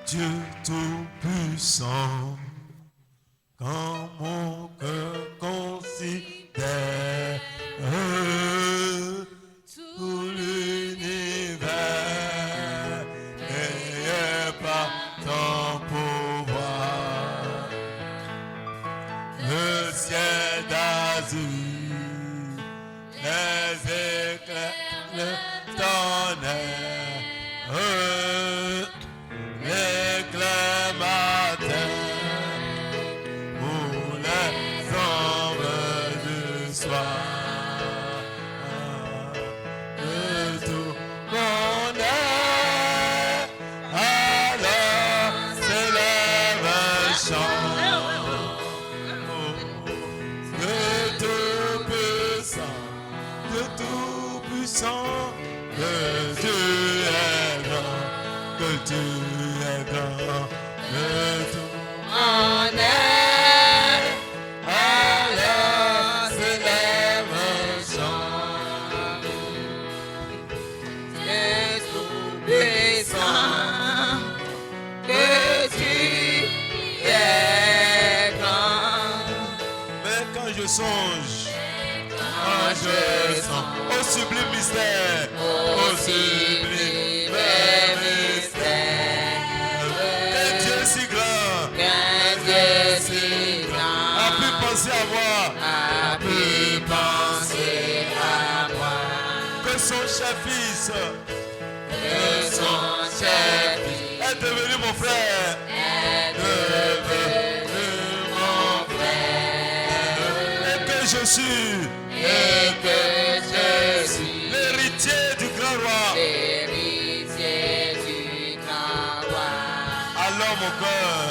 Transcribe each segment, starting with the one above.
Dieu tout-puissant, quand mon cœur considère tout l'univers et par ton pouvoir, le ciel d'azur, les éclairs, le tonnerre, l'éclair matin, pour les ombres du soir, de tout mon être, alors s'élève un chant, de tout puissant, que Dieu est grand, que Dieu est grand, que tout mon être, alors s'élève un chant, C'est tout puissant, que tu es grand. mais quand je songe au sublime mystère, au sublime mystère, qu'un Dieu si grand, Qu'un Dieu si grand a pu penser à moi, a pu penser à moi, que son cher fils que son chef est devenu mon frère, est devenu mon frère, et que je suis et que je suis l'héritier du grand roi. l'héritier du grand roi. Alors mon cœur,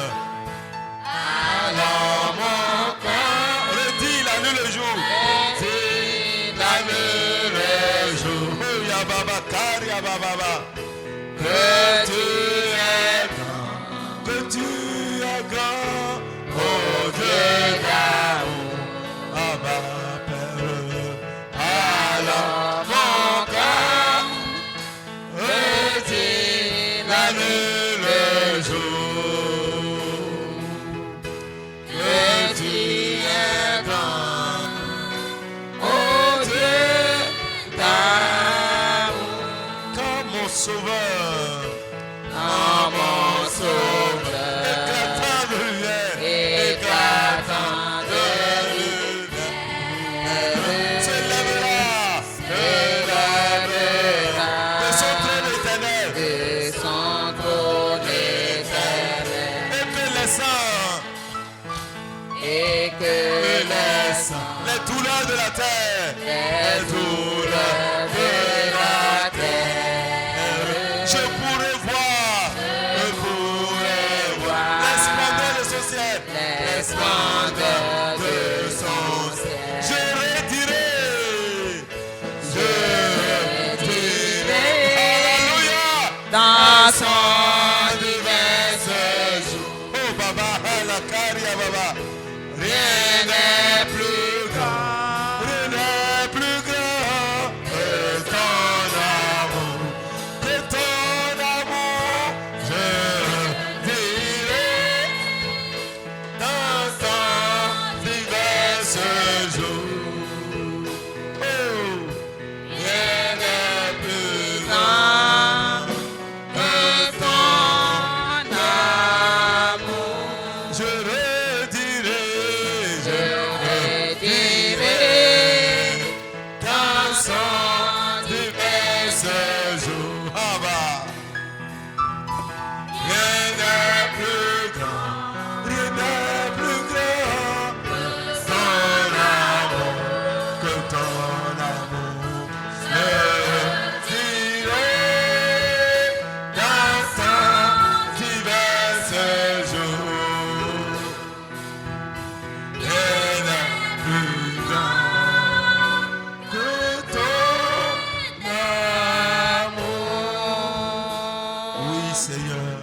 Alors mon cœur redis la nuit le jour, dit la nuit le jour oh Yababa, car Yababa, que tu es grand, que tu es grand, ô Dieu d'amour. Abba Père. Alors mon cœur redit la nuit le jour que tu es grand, ô Dieu d'amour. Quand mon sauveur, Oh mon sauveur, éclatant de lumière, éclatant de lumière, se lèvera se lèvera de son trône éternel, de son trône éternel, et que les saints, et que les saints, les douleurs de la terre, les douleurs de la terre, je pourrai voir les splendeurs de son ciel, les splendeurs de son ciel. je redirai, alléluia, Dans son divin séjour, oh Baba, la caria Baba, rien n'est plus grand rien n'est plus grand que ton amour. que ton amour, je dirai dans ton divin séjour, oh, Rien n'est plus grand que ton amour. je redirai, Je redirai dans son divin séjour, ah bah. Rien n'est plus grand, rien n'est plus grand que ton amour, que ton amour. Je dirai dans ton divin séjour. Rien n'est plus grand que ton amour. Oui, Seigneur,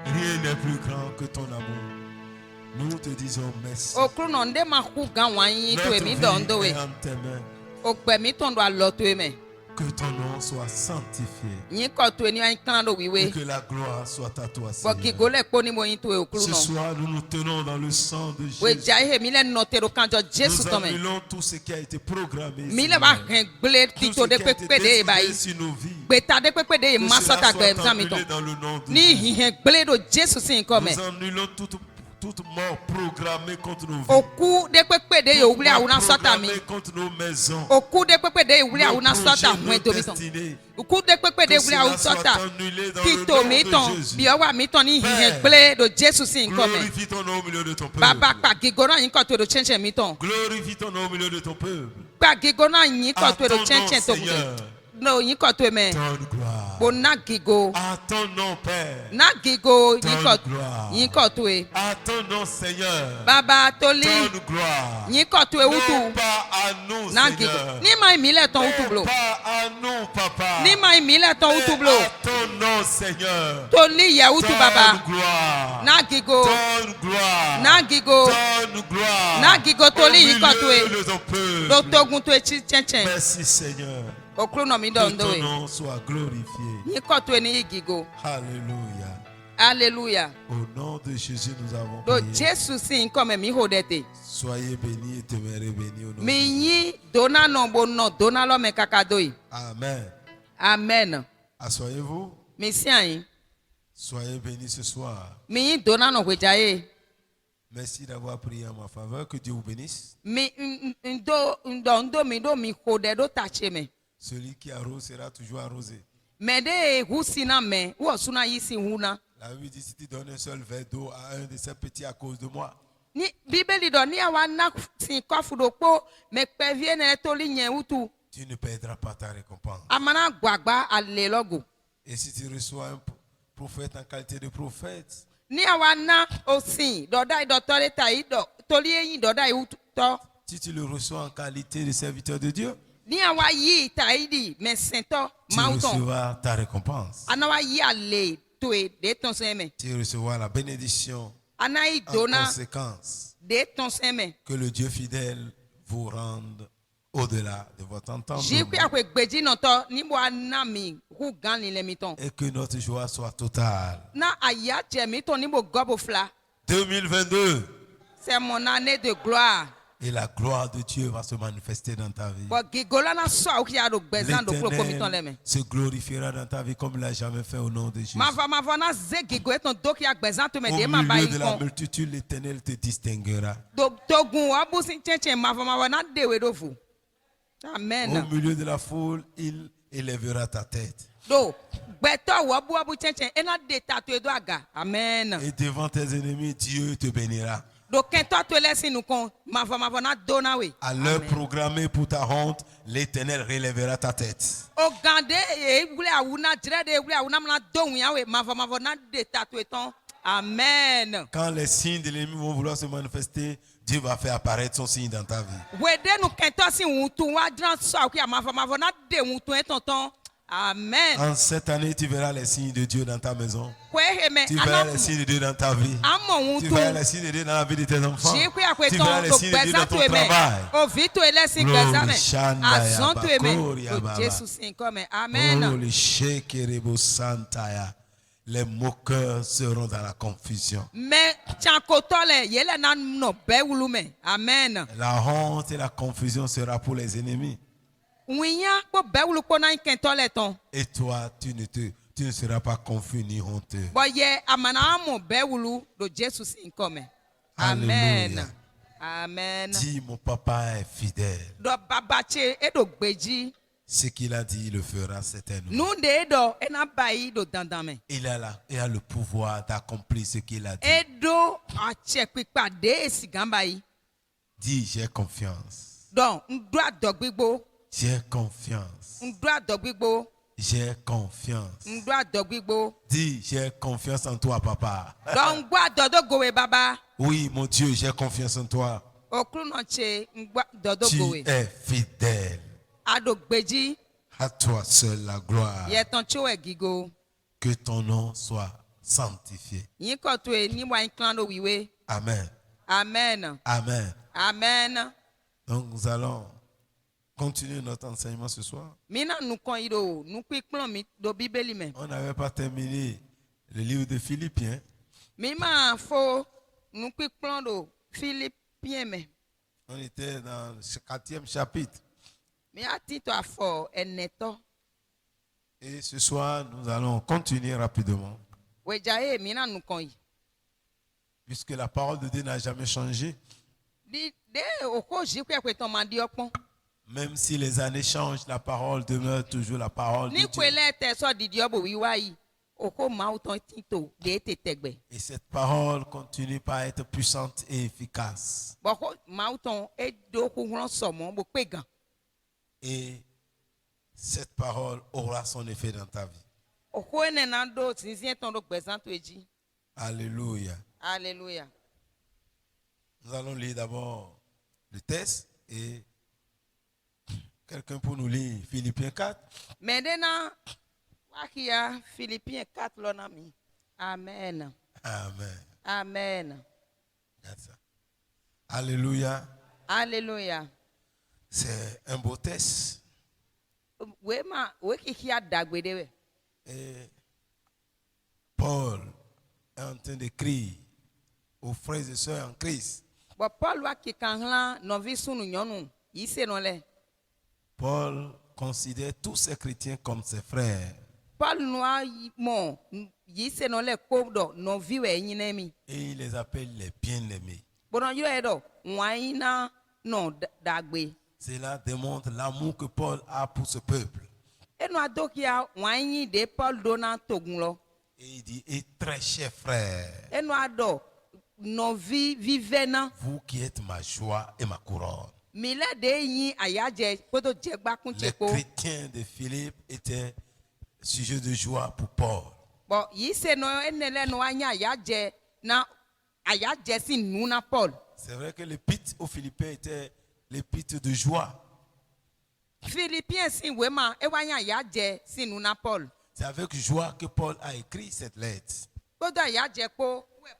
rien n'est plus grand que ton amour. Nous te disons merci. Okruno ndema ku gan wanyi to Notre emi vie dondo we. est en tes mains. Okpe mi tondo alo to eme. Que ton nom soit sanctifié. Yin ko to ni an kan do Et wiwe. que la gloire soit à toi, Bo Seigneur. gigo le po ni mo yin to e okru Ce no. soir, nous nous tenons dans le sang de We Jésus. jai he mi le no te ro kan jo Jesu Nous to me. annulons tout ce qui a été programmé. Mi le Seigneur. ba hen gble Tout ti ce to de qui a été pepe de ba décidé yi. sur nos vies. Gbe ta de pepe de Que ma so cela ta gbe soit zan mi to. annulé dans le nom de Ni Jésus. hen gble do Jesu sin ko me. Nous annulons toute mort programmée contre nos vies. Oku de pepe de yo wuli awuna so ta mi. Programmée contre nos maisons. Oku de pepe de wuli Nos awuna so ta projets, mu nos do mi to. destinées. Oku de pepe de Que wuli cela awuna so soit ta. annulé dans Ti le to nom mi de ton Jésus. bi o wa mi ton ni hen Père, gble do Jesu sin ko me. Glorifie ton nom au milieu de ton peuple. Baba pa gigona yin ko to do chenchen mi ton. Glorifie ton nom au milieu de ton peuple. Pa gigona yin ko À to do ton nom, chenchen to Seigneur. mu. No yin ko to me. Donne gloire. Bo na gigo. À ton nom, Père. Na gigo Donne gloire. yin ko to e. À ton nom, Seigneur. Baba toli Donne gloire. yin ko to e Non wutu. pas à nous, Na gigo. Seigneur. Ni ma mi le ton wutu blo. Pas à nous, Papa. Ni ma mi le ton wutu Mais blo. à ton nom, Seigneur. Toli ye wutu baba. Donne gloire. Na gigo. Donne gloire. Na gigo. Donne gloire. Na gigo toli Au yin ko to e. milieu de ton peuple. Do togun to e chi chenchen. Merci, Seigneur. Okru no mi Que don do ton e. nom soit glorifié. Yin ko to e ni gigo. Alléluia. Hallelujah. Au nom de Jésus, nous avons Do prié. Jesu sin ko me mi hodete. Soyez bénis et demeurez bénis au nom Mi de Jésus. yin dona no bo no dona lo me kakado yi. Amen. Amen. Asseyez-vous. Mi si ayin. Soyez bénis ce soir. Mi yin dona no hwejaye. Merci d'avoir prié en ma faveur. Que Dieu vous bénisse. Mi ndo mi hode do tache me. Celui qui arrose sera toujours arrosé. Me de husina me. Wo suna yi si huna. La Bible dit si tu donnes un seul verre d'eau à un de ces petits à cause de moi, Ni bíbélì do ni awa na sin kofu do po me pe vie ne toli yen utu. tu ne perdras pas ta récompense. Amana gbagba ale logo. Et si tu reçois un prophète en qualité de prophète, Ni awa na osin do dai do tole tai do toli eyin do dai utu to. si tu le reçois en qualité de serviteur de Dieu, Ni awa yi tai di me sento tu mauton. recevras ta récompense. Anawa yi ale to e de ton seme. Tu recevras la bénédiction Anai en dona conséquence. de ton seme. Que le Dieu fidèle vous rende au-delà de votre entendement. Jikwi akwe gbeji no to ni bo anami hu gan ni le mi ton. Et que notre joie soit totale. Na aya je mi ton ni bo gobo fla. 2022. C'est mon année de gloire. Et la gloire de Dieu va se manifester dans ta vie. Bo gigola na so o ki ado gbezan do klo ko mi ton le me. L'Éternel se glorifiera dans ta vie comme il l'a jamais fait au nom de Jésus. Ma va na ze gigo eton do ki agbezan to me de Au ma ba milieu yi de la kon. multitude, l'Éternel te distinguera. Do togun abu sin chenchen ma va na dewe do fu. Au Amen. milieu de la foule, il élèvera ta tête. Do gbeto wo abu chenchen ena de ta to edo aga. Amen. Et devant tes ennemis, Dieu te bénira. Do kento to lesin nu kon ma va na do na we. À l'heure programmée pour ta honte, l'Éternel relèvera ta tête. O gande e wule awuna jire de wule awuna na do wi we ma va na de ta to eton. Amen. Quand les signes de l'ennemi vont vouloir se manifester, Dieu va faire apparaître son signe dans ta vie. Wede nu kento si wutu wa dran so ki ma va na de wutu eton ton. Amen. En cette année, tu verras les signes de Dieu dans ta maison. Kwe heme Tu verras anam les signes de Dieu dans ta vie. amo Tu wutu. verras les signes de Dieu dans la vie de tes enfants. Jikwi akwe Tu verras ton les do signes de Dieu dans gbezan ton to eme. travail. O vitu elesin Glory, gbezan me. Shanda, Azon to eme. Yabakori, O Yababa. Jesus sin come. Amen. Holy Shekerebo Santaya. Les moqueurs seront dans la confusion. Me chankotole yele na no be wulu me. Amen. La honte et la confusion sera pour les ennemis. Winya po be wulu po na kentole ton. Et toi, tu ne seras pas confus ni honteux. Boye amana amo be wulu do Jesus sin come. Amen. Alléluia. Amen. Dis, mon papa est fidèle. Do babache edo gbeji. Ce qu'il a dit, il le fera certainement. Nu de edo ena bayi do dandame. Il a le pouvoir d'accomplir ce qu'il a dit. Edo ache pipa de esigamba yi. Dis, j'ai confiance. Donc ndo adogbigbo, J'ai confiance. ndo adogbigbo, J'ai confiance. ndo adogbigbo. Dis, j'ai confiance en toi, papa. Donc ngwa adodo gowe baba. Oui, mon Dieu, j'ai confiance en toi. Okru no che ngwa dodo Tu gowe. es fidèle. Adogbeji À toi seul la gloire. yeton chowe gigo. Que ton nom soit sanctifié. Yin ko to e ni wa clan do wiwe. Amen. Amen. Amen. Amen. Donc nous allons continuer notre enseignement ce soir. Mina nukon ido nukikplon mi do bibeli me. On n'avait pas terminé le livre de Philippiens. Mima fo nukikplon do Philippien me. On était dans le 4e chapitre. Mi atito afo eneto. Et ce soir, nous allons continuer rapidement. Wejae mina nukon yi. Puisque la parole de Dieu n'a jamais changé. Di de oko jikwe kweton mandi opon. Même si les années changent, la parole demeure toujours la parole de Ni Dieu. kwele te so didi obo wiwa yi. Oko mauton tito de te tegbe. Et cette parole continue par être puissante et efficace. Boko mauton e do ko ran somo bo pegan. Et cette parole aura son effet dans ta vie. Oko enena do tinzin ton do gbezanto eji. Alléluia. Alléluia. Nous allons lire d'abord le texte et quelqu'un pour nous lire Philippiens 4. Maintenant, wakia Philippiens 4 lonami. Amen. Amen. Amen. Regarde ça. Alléluia. Alléluia. C'est un beau texte. Wema wekikia dagbedewe. Et Paul est en train d'écrire aux frères et sœurs en Christ. Bo Paul wakikanhla novi sunu nyonu yise no le. Paul considère tous ces chrétiens comme ses frères. Paul noa mo yise no le kodo novi we nyinemi. Et il les appelle les bien-aimés. Bono yo edo waina no dagbe. Cela démontre l'amour que Paul a pour ce peuple. Eno adokia waini de Paul dona togunlo. Et il dit, et très chers frères, Eno ado novi vivena. vous qui êtes ma joie et ma couronne. Mile de yin ayaje kodo jegba kun Les cheko. chrétiens de Philippe étaient sujets de joie pour Paul. Bon, yise no enele no anya ayaje na ayaje si nuna Paul. C'est vrai que l'épître aux Philippiens était l'épître de joie. Philippiens si wema ewanya ayaje si nuna Paul. C'est avec joie que Paul a écrit cette lettre. Kodo ayaje ko we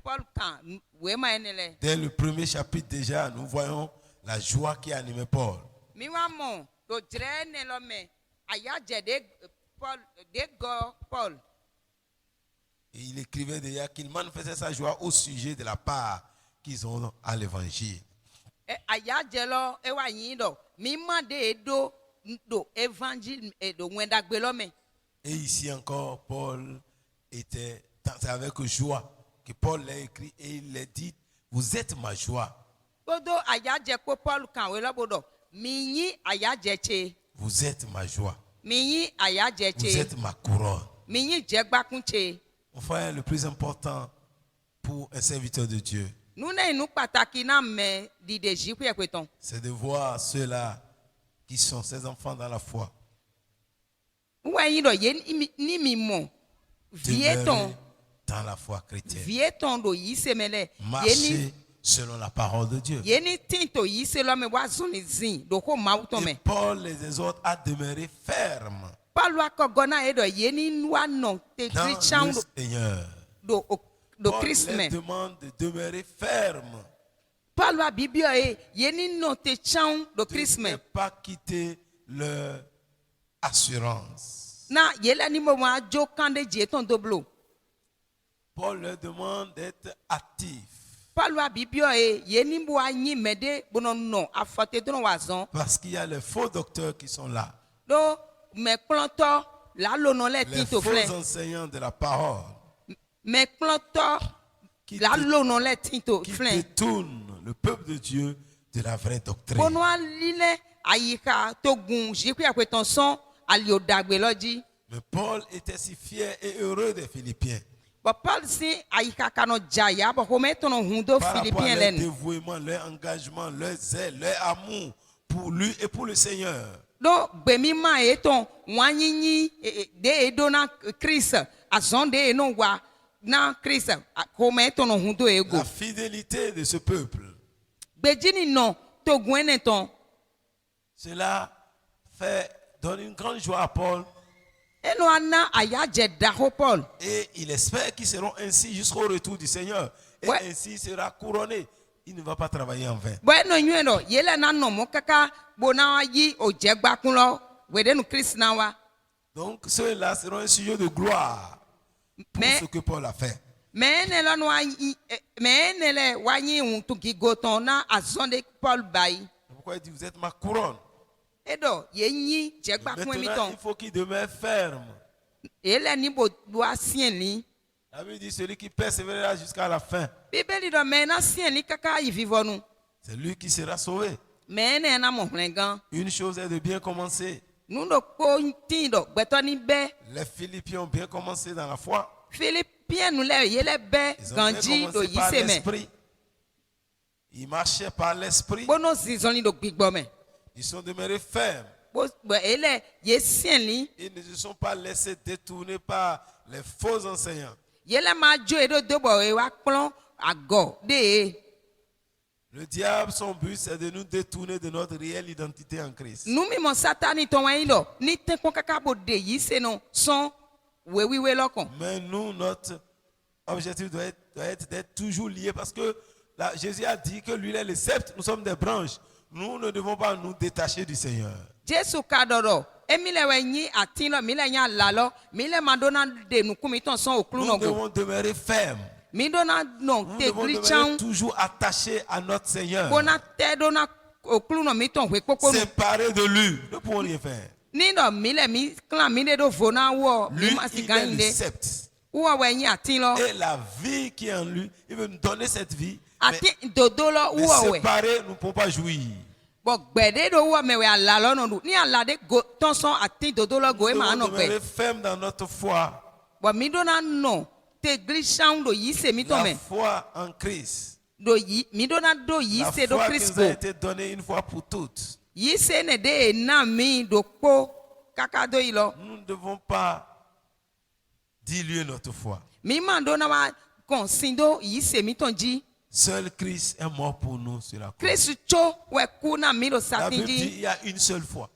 Paul kan wema enele. Dès le premier chapitre déjà, nous voyons la joie qui animait Paul. Mi wa mo do jre ne lo me ayaje de Paul de go Paul. Et il écrivait déjà qu'il manifestait sa joie au sujet de la part qu'ils ont à l'évangile. Ayaje lo ewa yin do mi ma de do évangile do wenda gbe lo me. Et ici encore, Paul était, c'est avec joie que Paul l'a écrit et il l'a dit, vous êtes ma joie. Kodo ayaje ko Paul kan we lo bodo mi yin ayaje che. Vous êtes ma joie. Mi yin ayaje Vous che. êtes ma couronne. Mi yin jegba kun che. Mon frère, le plus important pour un serviteur de Dieu, Nous ne pataki na me di de jiku ekweton. c'est de voir ceux-là qui sont ses enfants dans la foi. Wa yin do ye ni mi mo. Vieton, Demeurer dans la foi chrétienne. vieton do yise mele. Ye Marcher ni selon la parole de Dieu. ye ni tinto yise lo me wa zoni zin do ko mauton Et me. Paul les exhorte à demeurer fermes Paul wa ko gona edo ye ni nwa no te dans Christian le Seigneur. do Paul Christ les me. demande de demeurer fermes. Paul wa bibio ye ni no te chan do Christ De me. ne pas quitter leur assurance. Na ye la ni mo wa jo kande je ton doblo. Paul leur demande d'être actifs. Paul wa bibio ye ni bo anyi mede bono no afote don wa zon. Parce qu'il y a les faux docteurs qui sont là. Do me planto la lono le Les tinto faux fle. enseignants de la parole Me planto qui, la lono le tinto qui fle. détournent le peuple de Dieu de la vraie doctrine. Bono alile ayika togun jiku akweton son ali odagbe loji. Mais Paul était si fier et heureux des Philippiens But Paul si ayika kano jaya bo ko metono hundo par rapport à Philippien leur len. dévouement, leur engagement, leur zèle, leur amour pour lui et pour le Seigneur. Do gbemi ma eton wanyinyi de edona Chris azon de no wa na Chris ko metono hundo ego. La fidélité de ce peuple, Bejini no togun eneton. cela donne une grande joie à Paul Eno ana ayaje daho Paul. et il espère qu'ils seront ainsi jusqu'au retour du Seigneur. Et Ouais. ainsi il sera couronné. il ne va pas travailler en vain. Bo eno nyue do yele na no mo kaka bo na wa yi o je gba kun lo we de nu Christ na wa. Donc ceux-là seront un sujet de gloire pour Mais ce que Paul a fait. mais ne lo no mais ne le wa yi un tu gi goton na azonde Paul bai. Pourquoi il dit vous êtes ma couronne? Edo ye nyi je gba kun mi Maintenant, ton. il faut qu'il demeure ferme. Ele ni bo do asien ni. La Bible dit celui qui persévérera jusqu'à la fin, Bíbélì do me na sien ni kaka yi vivo nu. c'est lui qui sera sauvé. Me ne na mo hlengan. Une chose est de bien commencer. Nu do ko tin do gbeto ni be. Les Philippiens ont bien commencé dans la foi. Philippien nu le yele be Ils ont bien ganji do commencé yi par se me. l'esprit. Ils marchaient par l'esprit. Bono zizon ni do gbigbo me. Ils sont demeurés fermes. Bo ele ye sien ni Ils ne se sont pas laissés détourner par les faux enseignants. yele ma jo edo do bo e wa kplon ago de. Le diable, son but, c'est de nous détourner de notre réelle identité en Christ. Nu mi mo satani ton wa ilo ni ten kon kaka bo de yi se no son we lokon. Mais nous, notre objectif doit être d'être toujours liés parce que là, Jésus a dit que lui, il est le sceptre, nous sommes des branches. Nous ne devons pas nous détacher du Seigneur. Jesu ka doro emile we nyi atin lo mi le nya la lo mi le madonna de nu kumi ton son oklu Nous no go. devons demeurer fermes. Mi dona no Nous te devons gri demeurer chan toujours attachés à notre Seigneur. bona te dona oklu no mi ton we popo nu. Séparés de lui, nous ne pouvons rien faire. Ni do mi le mi clan mi de do vona wo mi Lui, ma il est sigan le de. sceptre. Wo we nyi atin lo. Et la vie qui est en lui, il veut nous donner cette vie. Mais, Atin dodo lo mais wo we. séparés, nous ne pouvons pas jouir. Bo gbede do wo me we ala lo no du. Ni ala de go ton son atin dodo lo go e Nous ma devons no demeurer gbe. fermes dans notre foi. Bo mi dona no te gri chan do yi se mi ton La me. foi en Christ. Do yi mi dona do yi La se do foi qui Christ nous a po. été donnée une fois pour toutes. Yi se ne de na mi do po kaka do yi lo. Nous ne devons pas diluer notre foi. Mi man do na wa kon sindo yi se mi ton ji. Seul Christ est mort pour nous sur la croix. Christ cho we ku na mi do La satin Bible dit ji. il y a une seule foi.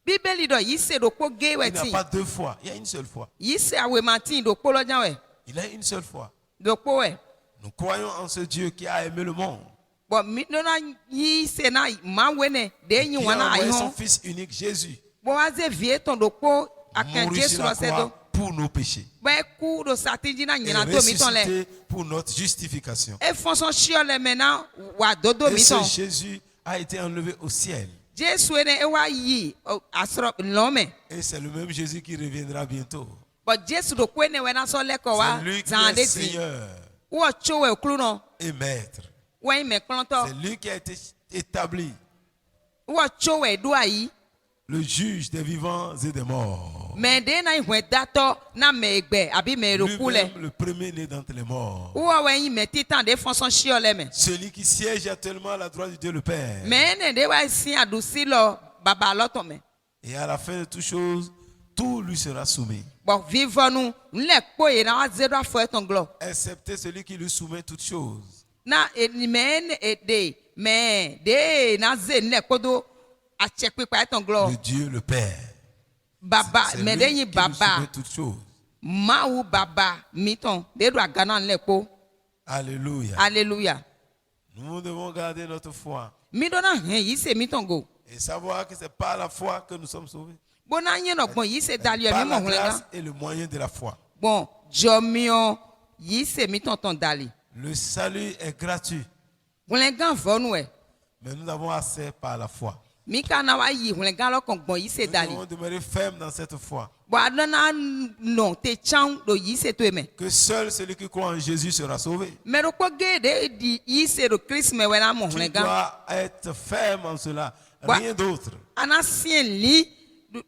Bíbélì do yi se do po ge we Il n'y a ti. pas deux fois. Il y a une seule foi. Yi se awe matin do po lo jan we. Il y a une seule foi. Do po we. Nous croyons en ce Dieu qui a aimé le monde. Bon mi do na yi se na ma we ne de yi Qui a wana ai envoyé son hon. Fils unique Jésus Bon wa ze vie ton do po akan mourir Jesu sur lo la se do. croix pour nos péchés. Be ku do satin ji na Et nyina to mi ton le. ressuscité pour notre justification. E fon son shio le mena wa dodo Et mi ce ton. Jésus a été enlevé au ciel. Jesu ne e wa yi asro lo me. Et c'est le même Jésus qui reviendra bientôt. But Jesu do kwe ne we na so le ko wa C'est lui qui zan est de ti. Seigneur Wo cho we oklu no. et Maître. We me klon to. C'est lui qui a été établi Wo cho we do ayi. le juge des vivants et des morts. Me de na ihwe dato na me egbe abi me roku le. Lui-même le premier-né d'entre les morts. Wo we yi me titan de fon son shio le me. Celui qui siège actuellement à la droite de Dieu le Père. Me ne de wa si adusi lo baba lo to me. Et à la fin de toutes choses, tout lui sera soumis. Bon vivons nous nle po ye na wa ze do afo eton glo. Excepté celui qui lui soumet toutes choses. Na me de na ze nle kodo a check pe pa eton glo. Le Dieu le Père. Baba C'est me lui de qui yi lui baba soumet toutes choses. ma wu baba mi ton de do agana nle po. Alléluia. Alléluia. Nous devons garder notre foi Mi do na hen yi se mi ton go. et savoir que c'est par la foi que nous sommes sauvés. Bon na yen no gbon yi se dalio Par mi la mo hlen grâce gan. et le moyen de la foi. Bon jomion yi se mi ton ton dali. Le salut est gratuit, Hlen gan vonu e. mais nous avons accès par la foi. Mi ka na wa yi hlen gan lo kon gbon yi se Nous dali. devons demeurer fermes dans cette foi. Bon adona no te chan do yi se to me. Que seul celui qui croit en Jésus sera sauvé. Mais le quoi de di yi se do Christ me we na mo Tu hlen gan. dois être ferme en cela. Bah. Rien d'autre. Ana sien li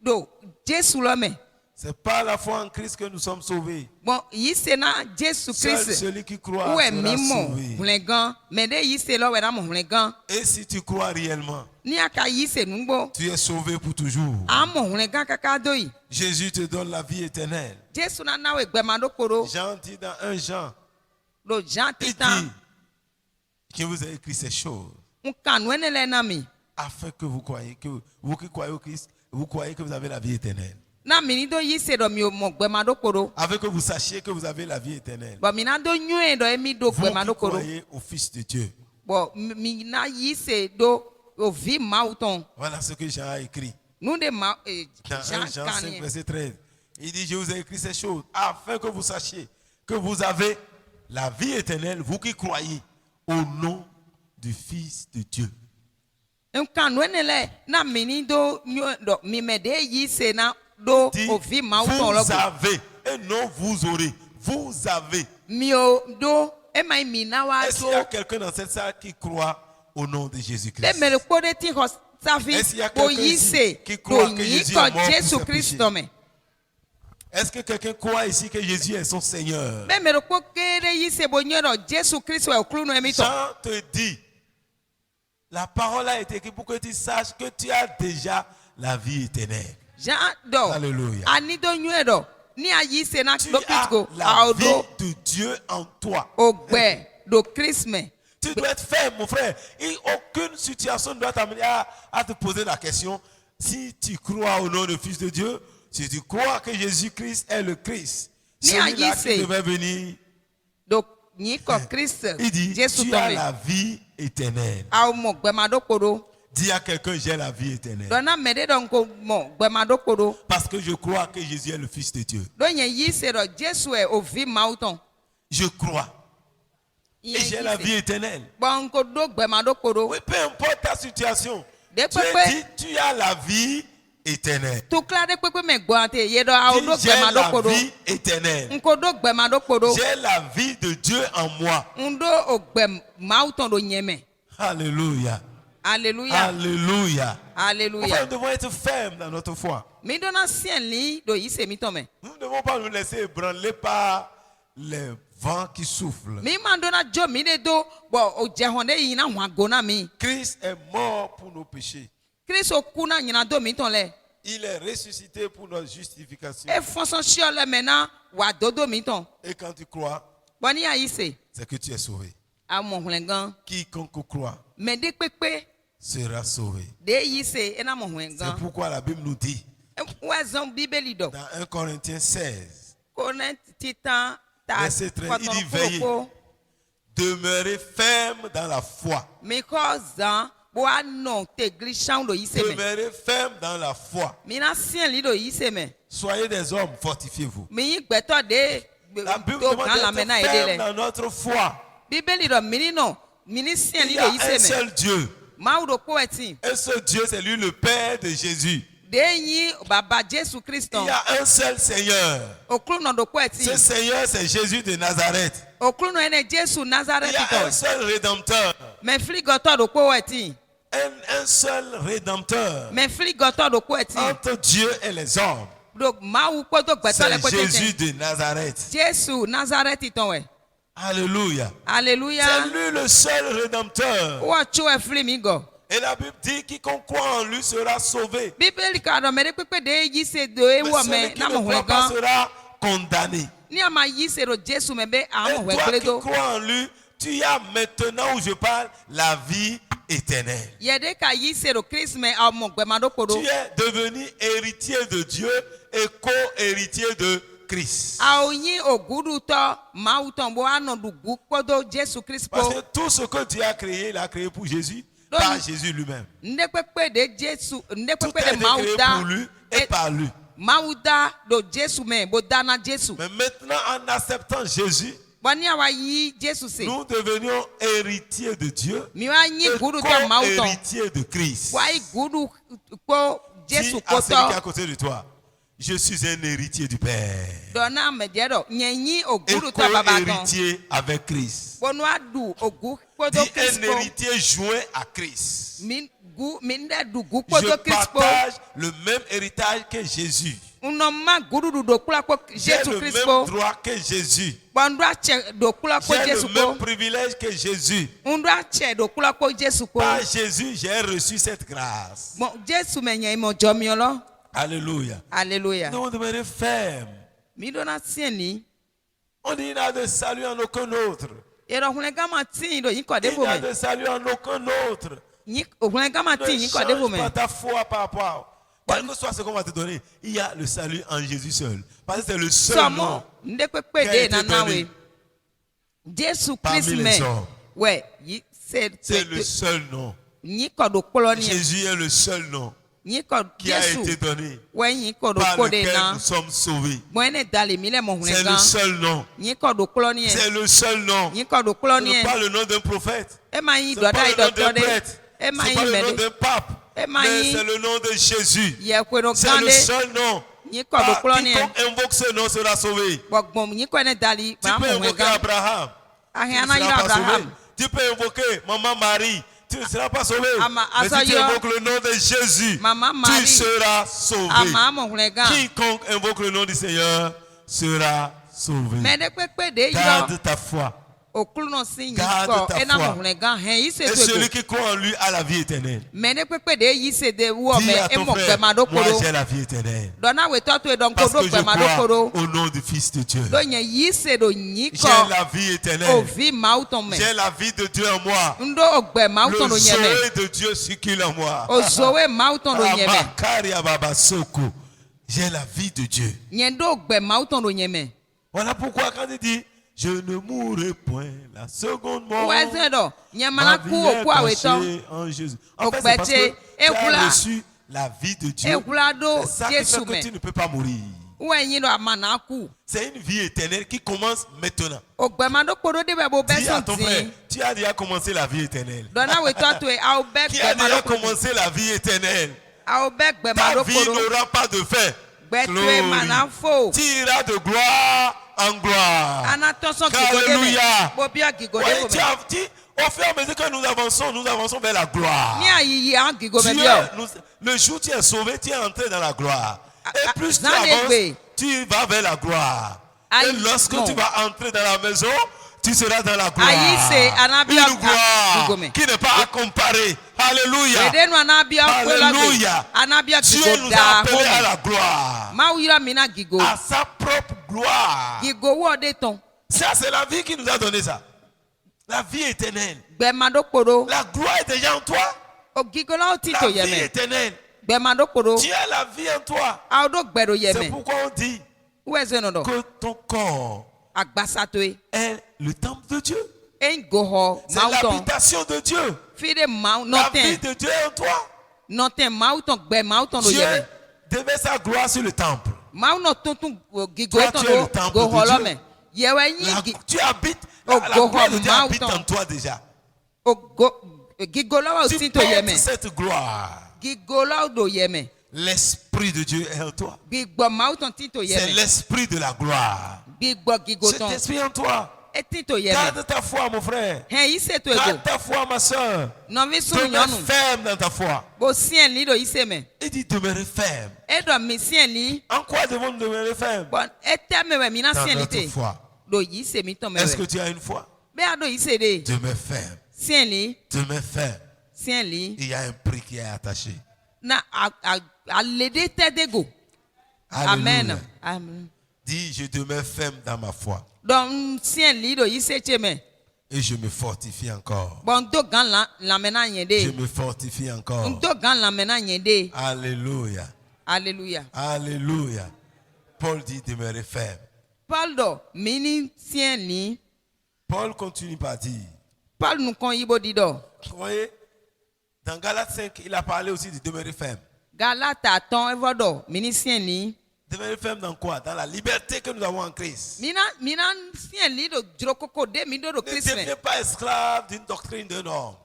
do Jesu lo me. C'est par la foi en Christ que nous sommes sauvés. Bon yi se na Jesu Seul Christ. celui qui croit Ou e sera mi mo sauvé. hlen gan. Mais de yi se lo we na mo hlen gan. Et si tu crois réellement, Ni aka yi se nungbo. tu es sauvé pour toujours. A mo hlen gan kaka do yi. Jésus te donne la vie éternelle. Jesu na na we gbe ma do koro. Jean dit dans 1 Jean, Do Jean il titan. dit qu'il vous a écrit ces choses Un kanu ene le na mi. afin que vous croyez que vous qui croyez au Christ, vous croyez que vous avez la vie éternelle. Na mi ni do yi se do mi o mo gbe ma do koro. Afin que vous sachiez que vous avez la vie éternelle. Bo mi na do nyue do emi do Vous gbe ma qui do koro. croyez au Fils de Dieu. Bon, mina yi se do ovi mauton. Voilà ce que Jean a écrit. Nous de ma Dans 1 Jean 5, verset 13. Il dit, je vous ai écrit ces choses afin que vous sachiez que vous avez la vie éternelle, vous qui croyez au nom du Fils de Dieu. Nkanwenele na mini do do mi mede yi se na do Dit, ovi mauton vous logo. avez, et non vous aurez. Vous avez. Mio do e mai mina wa Est-ce qu'il y a do. quelqu'un dans cette salle qui croit au nom de De Jésus-Christ? me le kode ti safi Est-ce qu'il y a bo quelqu'un yi ici se qui do croit que yi Jésus ko est mort pour Jésus ses Christ péchés? me. Est-ce que quelqu'un croit ici que Jésus est son Seigneur? Be me le ko kere yi se bo nyoro Jésus Christ wa oklu no emi to. Jean te dit, la parole a été écrite pour que tu saches que tu as déjà la vie éternelle. Jean do. Alléluia. Ani do nyero ni ayi se na Tu do as pitgo la vie audo de Dieu en toi. ogbe do Christ me. Tu dois être ferme, mon frère. Et aucune situation ne doit t'amener à te poser la question. Si tu crois au nom du Fils de Dieu, si tu crois que Jésus-Christ est le Christ, Ni celui-là ayi qui se. devait venir, Do ni ko Christ il dit, Jésus tu to as me. la vie éternelle. A mo gbemado kodo. Dis à quelqu'un, j'ai la vie éternelle. Dona mede don ko mo gbemado kodo. Parce que je crois que Jésus est le Fils de Dieu. Do yen yi se do Jésus e ovi mauton. Je crois. Et j'ai la vie éternelle. Bon ko do gbemado kodo. Oui, peu importe ta situation. De Tu pepe. es dit, tu as la vie éternelle. Tu clade pepe me gbante ye do a Dis, do j'ai gbemado la kodo. vie éternelle. Nko do gbemado kodo. J'ai la vie de Dieu en moi. Ndo ogbe mauton do nyeme. Alléluia. Alléluia. Alléluia. Enfin, Alléluia. nous devons être fermes dans notre foi. Mi dona sien li do yi se mi to me. Nous ne devons pas nous laisser ébranler par les vents qui soufflent. Mi man dona jo mi de do bo o je honde yi na hwa gona mi. Christ est mort pour nos péchés. Christ o kuna nyina do mi ton le. Il est ressuscité pour notre justification. E fonson sio le mena wa dodo mi ton. Et quand tu crois, Boni a yi se c'est que tu es sauvé. a mo hwengan. Quiconque croit Me de pepe sera sauvé. de yi se e na mo C'est hwengan. pourquoi la Bible nous dit Wa zon bibeli do. dans 1 Corinthiens 16, Konen titan ta Verset 13, il dit, veillez. demeurez ferme dans la foi. Mi ko zan bo a non te glishan do yi se me. Demeurez ferme dans la foi. Mi na sien li do yi se me. Soyez des hommes, fortifiez-vous. Mi yi gbeto de La Bible do demande kan la d'être mena ede ferme le. dans notre foi. Bibeli do mini no. Mini sien Il li y do a yi un se me. seul Dieu. Ma do ko eti. Et ce Dieu, c'est lui le Père de Jésus. De yi baba Jésus Christ. Il y a un seul Seigneur. Oklu no do ko eti. Ce Seigneur, c'est Jésus de Nazareth. Oklu no ene Jésus Il Nazareth y a un to. seul Rédempteur. Me fli goto do ko eti. Un seul Rédempteur. Me fli goto do ko eti. Entre Dieu et les hommes. Do ma wu ko do gbeto le ko C'est Jésus tete. de Nazareth. Jésus Nazareth ton we. Alléluia. Alléluia. C'est lui le seul Rédempteur. Wo chu e fli mi go. Et la Bible dit quiconque croit en lui sera sauvé. Bibeli ka do me de pepe de yi se do e Mais wo celui me qui na ne mo croit pas hwengan. sera condamné. Ni ama yi se do Jésus me be a Et mo toi hwekle qui do. crois en lui, tu as maintenant où je parle la vie éternelle. Yede ka yi se do Christ me a mo gbemado kodo. Tu es devenu héritier de Dieu et co-héritier de Christ. A oyin ogudu to ma uton bo ano du gu kodo Jésus Christ Parce po. que tout ce que Dieu a créé, il a créé pour Jésus, Donc, par Jésus lui-même. Nde pepe de Jésus, nde Tout pepe a de été créé mauda. pour lui et par lui. Mauda do Jésus me bo dana Jésus. Mais maintenant, en acceptant Jésus, Boni awa yi Jésus se. nous devenions héritiers de Dieu Mi wa yin et gudu to ma uton. co-héritiers de Christ. Wa yi gudu ko Dis Jésus à celui qui est à koto. côté de toi, je suis un héritier du Père Dona me diedo nyenyi et ogudu to baba ton. co-héritier avec Christ. Bonu adu ogu kodo Dis Christ un po. héritier joint à Christ. Min de du gu Je kodo Christ po. partage le même héritage que Jésus. Unoma gudu do kula ko J'ai Jésus le Christ même po. droit que Jésus. Bandu ache do kula ko J'ai Jésus le po. même privilège que Jésus. Undu ache do kula ko Jésus po. Par Jésus, j'ai reçu cette grâce. Bon Jésus me nyen mo jomiolo. Alléluia. Alléluia. Nous devons demeurer fermes. Mi dona sieni. On dit qu'il n'y a de salut en aucun autre. Ero hune gama tin do yin ko de Il n'y a me. de salut en aucun autre. Yin hune gama Ne tin yin ko de change me. pas ta foi par rapport. Quel que soit ce qu'on va te donner, il y a le salut en Jésus seul. Parce que c'est le seul nom. Somo nde pepe qui a de été na nawe. donné Jésus parmi Christ les me. hommes. Ouais, yi C'est le seul nom. Jésus est le seul nom qui a été donné par lequel nous sommes sauvés. C'est le seul nom. C'est le seul nom. Ce n'est pas le nom d'un prophète. Ce n'est pas le nom d'un prêtre. Ce n'est pas le nom d'un pape. Mais c'est le nom de Jésus. C'est le seul nom. Quiconque invoque ce nom sera sauvé. Tu peux invoquer Abraham. Tu ne seras pas sauvé. Tu peux invoquer Maman Marie. Tu ne seras pas sauvé. Mais si tu invoques le nom de Jésus, tu seras sauvé. Quiconque invoque le nom du Seigneur sera sauvé. Garde ta foi. Garde ta foi. Et celui qui croit en lui a la vie éternelle. Dis à ton frère, moi j'ai la vie éternelle. Parce que je crois au nom du Fils de Dieu. J'ai la vie éternelle. J'ai la vie de Dieu en moi. Le Zoé de Dieu circule en moi. J'ai la vie de Dieu. Voilà pourquoi quand il dit je ne mourrai point la seconde mort. Ma vie est cachée en Jésus. En fait, c'est parce que tu as reçu la vie de Dieu. C'est ça qui fait que tu ne peux pas mourir. C'est une vie éternelle qui commence maintenant. Dis à ton frère, tu as déjà commencé la vie éternelle. Qui a déjà commencé la vie éternelle. Ta vie n'aura pas de fin. Glory. Tu iras de gloire en gloire. Alléluia. Au fur et à mesure que nous avançons vers la gloire. Le jour où tu es sauvé, tu es entré dans la gloire. Et plus tu avances, tu vas vers la gloire. Et lorsque tu vas entrer dans la maison, tu seras dans la gloire. Une gloire qui n'est pas à comparer. Alléluia. Alléluia. Dieu nous a appelés à la gloire. À sa propre gloire. Ça, c'est la vie qui nous a donné ça. La vie éternelle. La gloire est déjà en toi. La vie éternelle. Tu as la vie en toi. C'est pourquoi on dit que ton corps est le temple de Dieu. C'est l'habitation de Dieu. La vie de Dieu est en toi. Dieu devait sa gloire sur le temple. Toi, tu es le temple de Dieu. Tu habites, la gloire de Dieu habite en toi déjà. Tu portes cette gloire. L'Esprit de Dieu est en toi. C'est l'Esprit de la gloire. Cet esprit en toi. Garde ta foi, mon frère. Garde ta foi, ma soeur. Demeure ferme dans ta foi. Il dit demeurer ferme. En quoi devons-nous demeurer ferme? Dans notre foi. Est-ce que tu as une foi? Demeure ferme. Demeure ferme. Il y a un prix qui est attaché. Amen. Dis, je demeure ferme dans ma foi. Et je me fortifie encore. Je me fortifie encore. Alléluia. Alléluia. Alléluia. Paul dit demeurer ferme. Paul continue par dire. Vous voyez, dans Galates 5, il a parlé aussi de demeurer ferme. Demeurer ferme dans quoi? Dans la liberté que nous avons en Christ. Ne deviens pas esclave d'une doctrine d'un homme.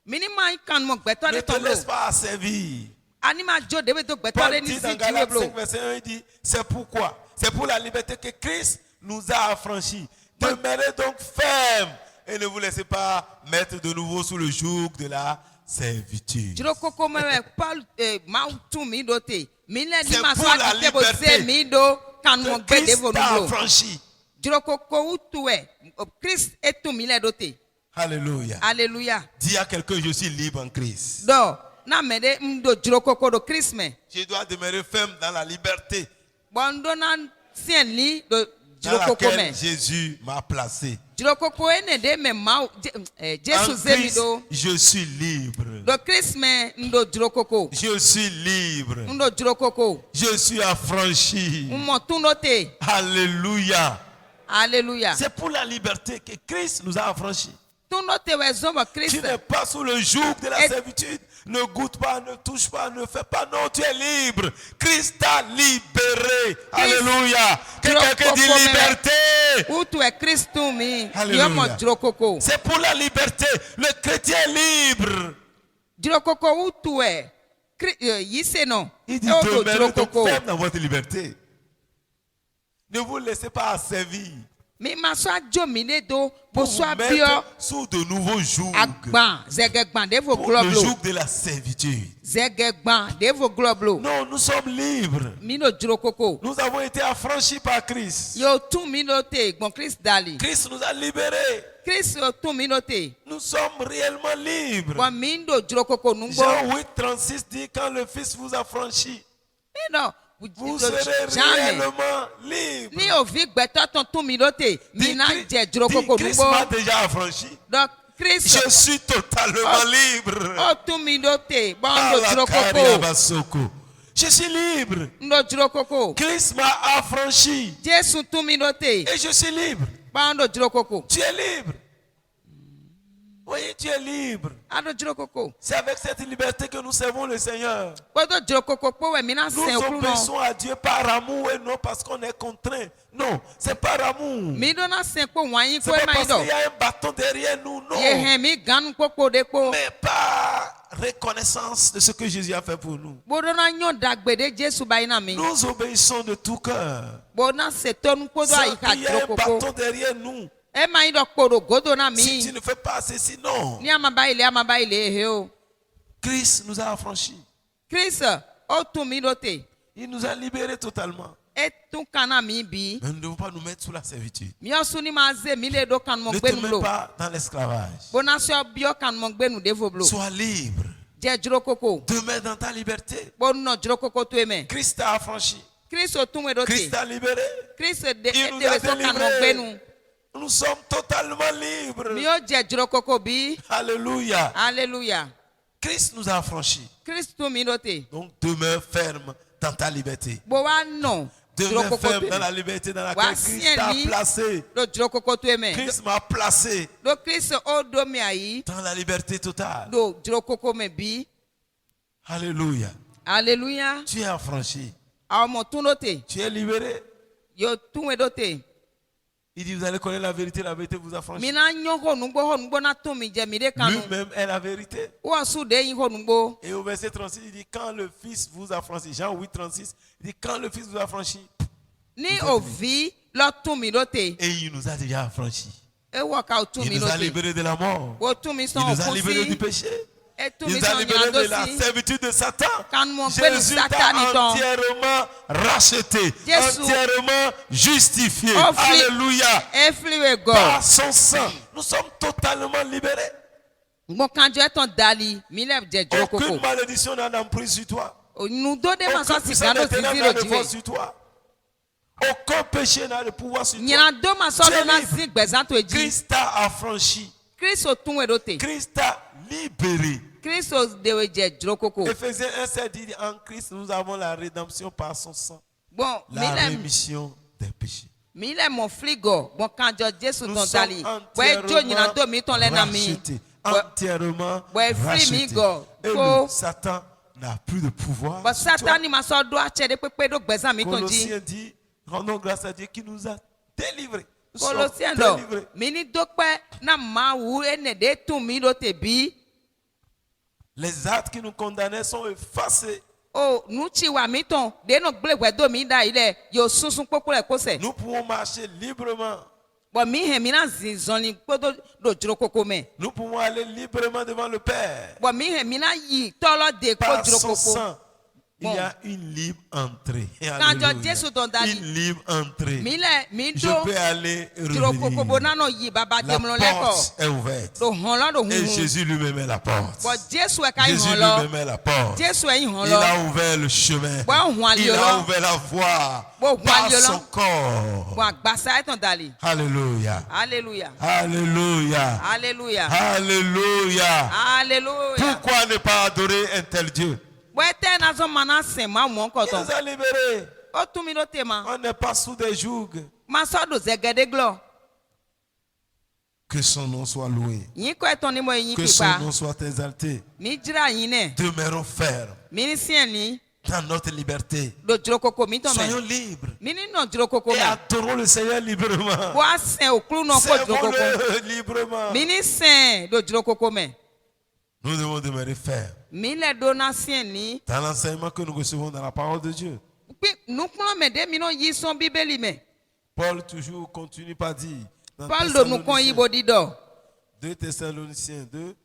Ne te laisse pas asservir. Paul dit dans Galates 5, verset 1, il dit, c'est pourquoi? C'est pour la liberté que Christ nous a affranchis. Demeurez donc ferme et ne vous laissez pas mettre de nouveau sous le joug de la servitude. C'est pour la liberté que Christ t'a affranchi. Alléluia. Alléluia. Dis à quelqu'un, je suis libre en Christ. Je dois demeurer ferme dans la liberté dans laquelle Jésus m'a placé. En Christ, je suis libre. Je suis libre. Je suis affranchi. Alléluia. Alléluia. C'est pour la liberté que Christ nous a affranchis. Tu n'es pas sous le joug de la servitude. Ne goûte pas, ne touche pas, ne fais pas. Non, tu es libre. Christ t'a libéré. Alléluia. Quelqu'un dit liberté. Alléluia. C'est pour la liberté. Le chrétien est libre. Il dit demeurez donc ferme dans votre liberté. Ne vous laissez pas asservir. Mais ma soeur Jominedo pour vous mettre sous de nouveaux jougs. Le joug de la servitude. Non, nous sommes libres. Nous avons été affranchis par Christ. Christ nous a libérés. Nous sommes réellement libres. Jean 8:36 dit quand le Fils vous a franchi. Vous serez réellement libre. Christ m'a déjà affranchi. Je suis totalement libre. Je suis libre. Christ m'a affranchi. Et je suis libre. Tu es libre. Oui, tu es libre. C'est avec cette liberté que nous servons le Seigneur. Nous obéissons à Dieu par amour et non parce qu'on est contraint. Non, c'est par amour. C'est pas parce qu'il y a un bâton derrière nous, non. Mais par reconnaissance de ce que Jésus a fait pour nous. Nous obéissons de tout cœur. Sans qu'il y ait un bâton derrière nous. Si tu ne fais pas ceci, non. Christ nous a affranchis. Il nous a libérés totalement. Mais nous ne devons pas nous mettre sous la servitude. Ne te mets pas dans l'esclavage. Sois libre. Demeure dans ta liberté. Christ t'a affranchi. Christ t'a libéré. Il nous a délivrés. Nous sommes totalement libres. Alléluia. Alléluia. Christ nous a affranchis. Donc demeure ferme dans ta liberté. Demeure ferme dans la liberté dans laquelle Christ t'a placé. Christ m'a placé dans la liberté totale. Alléluia. Alléluia. Tu es affranchi. Tu es libéré. Il dit, vous allez connaître la vérité vous affranchit. Lui-même est la vérité. Et au verset 36, il dit, quand le Fils vous affranchit. Jean 8:36, il dit, quand le Fils vous affranchit. Et il nous a déjà affranchis. Il nous a libérés de la mort. Il nous a libérés du péché. Il nous a libérés de la servitude de Satan. Jésus t'a entièrement racheté, entièrement justifié. Alléluia. Par son sang, nous sommes totalement libérés. Aucune malédiction n'a d'emprise sur toi. Aucune puissance éternelle n'a de force sur toi. Aucun péché n'a de pouvoir sur toi. Christ t'a affranchi. Christ t'a libéré. Éphésiens 1:7 dit en Christ nous avons la rédemption par son sang. La rémission des péchés. Nous sommes entièrement rachetés. Et le Satan n'a plus de pouvoir. Colossiens dit, rendons grâce à Dieu qui nous a délivrés. Les actes qui nous condamnaient sont effacés. Nous pouvons marcher librement. Nous pouvons aller librement devant le Père. Par son sang, il y a une libre entrée. Une libre entrée. Je peux aller revenir. La porte est ouverte. Et Jésus lui-même est la porte. Jésus lui-même est la porte. Il a ouvert le chemin. Il a ouvert la voie par son corps. Alléluia. Alléluia. Alléluia. Alléluia. Alléluia. Alléluia. Pourquoi ne pas adorer un tel Dieu? Il nous a libérés. On n'est pas sous des jougs. Que son nom soit loué. Que son nom soit exalté. Demeurons fermes dans notre liberté. Soyons libres. Et adorons le Seigneur librement. Servons-le librement. Nous devons demeurer fermes dans l'enseignement que nous recevons dans la parole de Dieu. Paul toujours continue par dire dans 2 Thessaloniciens 2,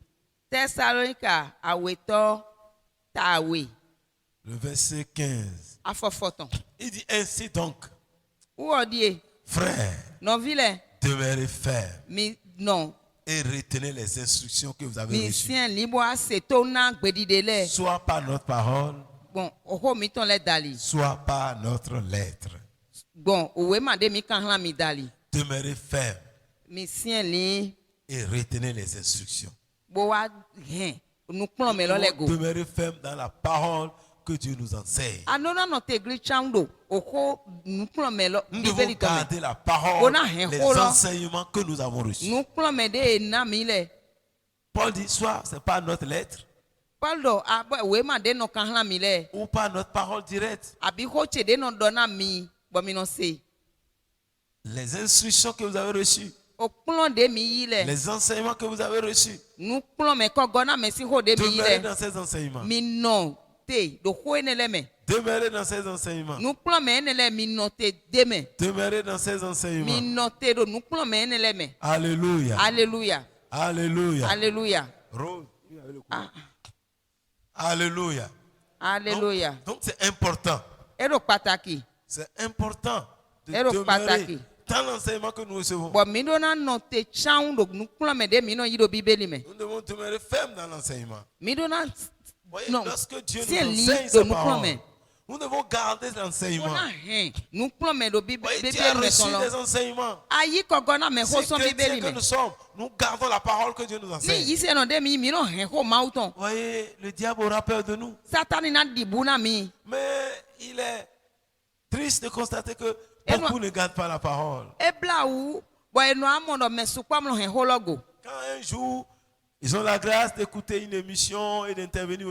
le verset 15. Il dit ainsi donc, frères, demeurez fermes et retenez les instructions que vous avez reçues, soit par notre parole, soit par notre lettre. Demeurez fermes et retenez les instructions. Demeurez fermes dans la parole que Dieu nous enseigne. Nous devons garder la parole, les enseignements que nous avons reçus. Paul dit soit c'est pas notre lettre ou pas notre parole directe. Les instructions que vous avez reçues, les enseignements que vous avez reçus, demeurez dans ces enseignements. Demeurez dans ces enseignements. Demeurez dans ces enseignements. Alléluia. Alléluia. Alléluia. Alléluia. Alléluia. Alléluia. Donc c'est important. C'est important de demeurer dans l'enseignement que nous recevons. Nous devons demeurer fermes dans l'enseignement. Lorsque Dieu nous enseigne sa parole, nous devons garder l'enseignement. Dieu a reçu des enseignements. Si chrétiens que nous sommes, nous gardons la parole que Dieu nous enseigne. Voyez, le diable aura peur de nous. Mais il est triste de constater que beaucoup ne gardent pas la parole. Quand un jour, ils ont la grâce d'écouter une émission et d'intervenir,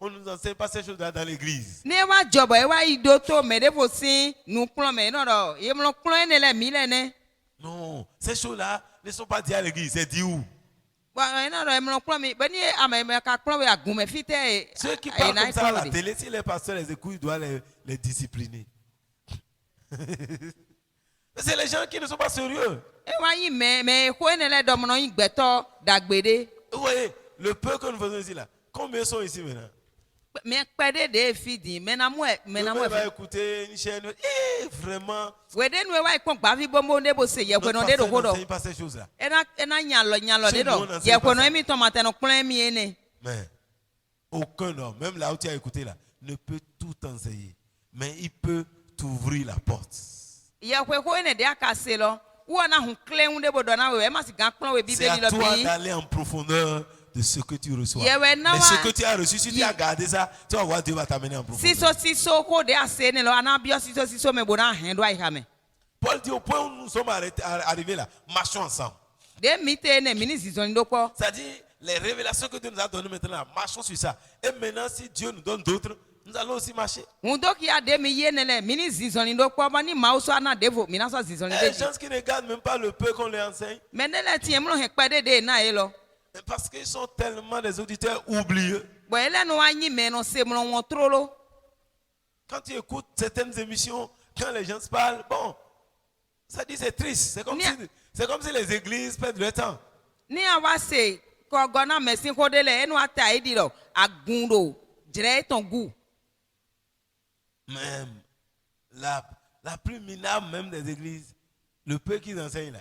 on ne nous enseigne pas ces choses-là dans l'église. Non, ces choses-là ne sont pas dites à l'église, c'est dit où? Ceux qui parlent comme ça à la télé, si les pasteurs les écoutent, ils doivent les discipliner. C'est les gens qui ne sont pas sérieux. Vous voyez, le peu que nous faisons ici là, combien sont ici maintenant? Le peu va écouter une chaîne, vraiment. Notre pasteur n'enseigne pas ces choses là. Mais aucun homme, même là où tu as écouté là, ne peut tout enseigner. Mais il peut t'ouvrir la porte. C'est à toi d'aller en profondeur de ce que tu reçois. Mais ce que tu as reçu, si tu as gardé ça, tu vas voir Dieu va t'amener en profondeur. Paul dit au point où nous sommes arrivés là, marchons ensemble. C'est-à-dire, les révélations que Dieu nous a données maintenant, marchons sur ça. Et maintenant, si Dieu nous donne d'autres, nous allons aussi marcher. Les gens qui ne gardent même pas le peu qu'on les enseigne. Parce qu'ils sont tellement des auditeurs oublieux. Quand tu écoutes certaines émissions, quand les gens se parlent, bon, ça dit c'est triste. C'est comme si les églises perdent leur temps. Même la plus minable même des églises, le peu qu'ils enseignent là,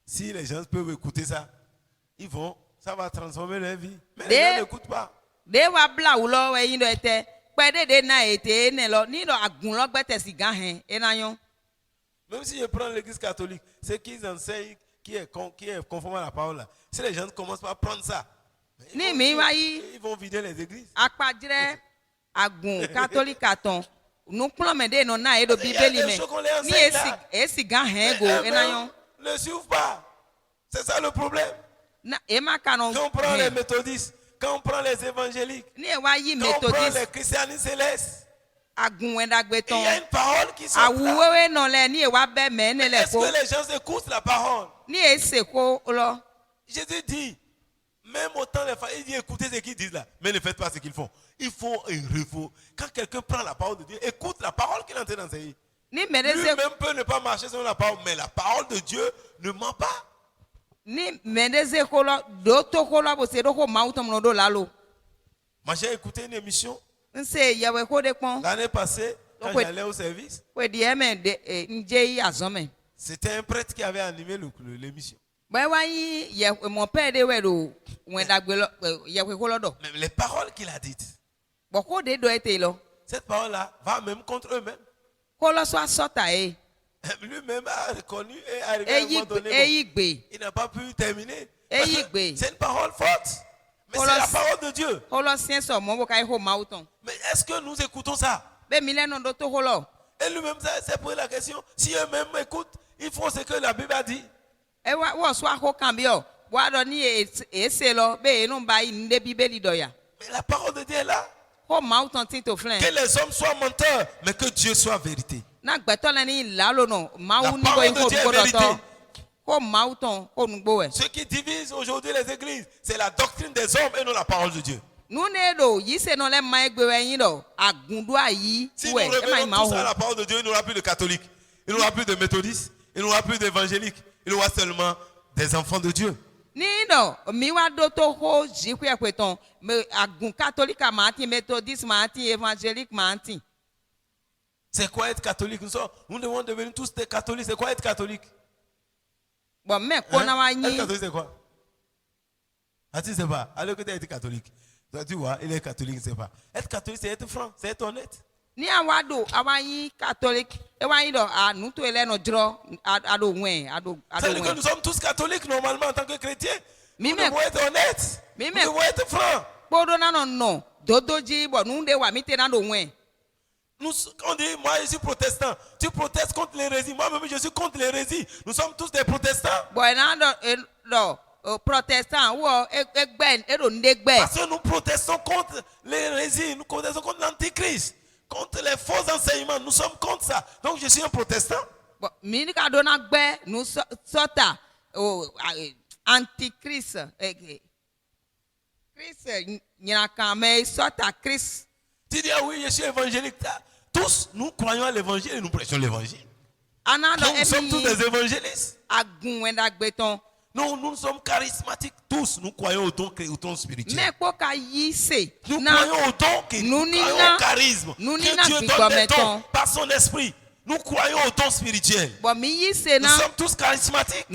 si les gens peuvent écouter ça, ça va transformer leur vie. Mais les gens n'écoutent pas. Même si je prends l'église catholique, ce qu'ils enseignent qui est conforme à la parole là, si les gens ne commencent pas à prendre ça, ils vont vider les églises. Ne suivent pas. C'est ça le problème. Quand on prend les méthodistes, quand on prend les évangéliques, quand on prend les christianistes célestes, il y a une parole qui s'entend. Est-ce que les gens écoutent la parole? Jésus dit, même autant les femmes, il dit écoutez ce qu'ils disent là, mais ne faites pas ce qu'ils font. Il faut un refus. Quand quelqu'un prend la parole de Dieu, écoute la parole qu'il est en train d'enseigner. Lui-même peut ne pas marcher selon la parole, mais la parole de Dieu ne ment pas. Moi j'ai écouté une émission l'année passée quand j'allais au service. C'était un prêtre qui avait animé l'émission. Mais les paroles qu'il a dites, cette parole-là va même contre eux-mêmes. Lui-même a reconnu et arrivé à un moment donné, il n'a pas pu terminer. C'est une parole forte. Mais c'est la parole de Dieu. Mais est-ce que nous écoutons ça? Et lui-même s'est posé la question, si eux-mêmes écoutent, ils font ce que la Bible a dit. Mais la parole de Dieu est là. Que les hommes soient menteurs, mais que Dieu soit vérité. La parole de Dieu est vérité. Ce qui divise aujourd'hui les églises, c'est la doctrine des hommes et non la parole de Dieu. Si nous revenons tous à la parole de Dieu, il n'y aura plus de catholiques, il n'y aura plus de méthodistes, il n'y aura plus d'évangéliques, il y aura seulement des enfants de Dieu. C'est quoi être catholique? Nous devons devenir tous des catholiques. C'est quoi être catholique? Être catholique, c'est quoi? Ah, tu ne sais pas. Alors que tu es catholique. Tu vois, il est catholique, il ne sait pas. Être catholique, c'est être franc, c'est être honnête. C'est-à-dire que nous sommes tous catholiques normalement en tant que chrétiens. Nous devons être honnêtes. Nous devons être francs. On dit, moi je suis protestant. Tu protestes contre l'hérésie. Moi-même je suis contre l'hérésie. Nous sommes tous des protestants. Parce que nous protestons contre l'hérésie. Nous protestons contre l'antichrist. Contre les faux enseignements. Nous sommes contre ça. Donc je suis un protestant. Antichrist. Tu dis, ah oui, je suis évangélique. Tous, nous croyons à l'évangile et nous prêchons l'évangile. Donc, nous sommes tous des évangélistes. Nous sommes charismatiques. Tous, nous croyons au don spirituel. Nous croyons au don, nous croyons au charisme. Que Dieu donne des dons par son esprit. Nous croyons au don spirituel. Nous sommes tous charismatiques.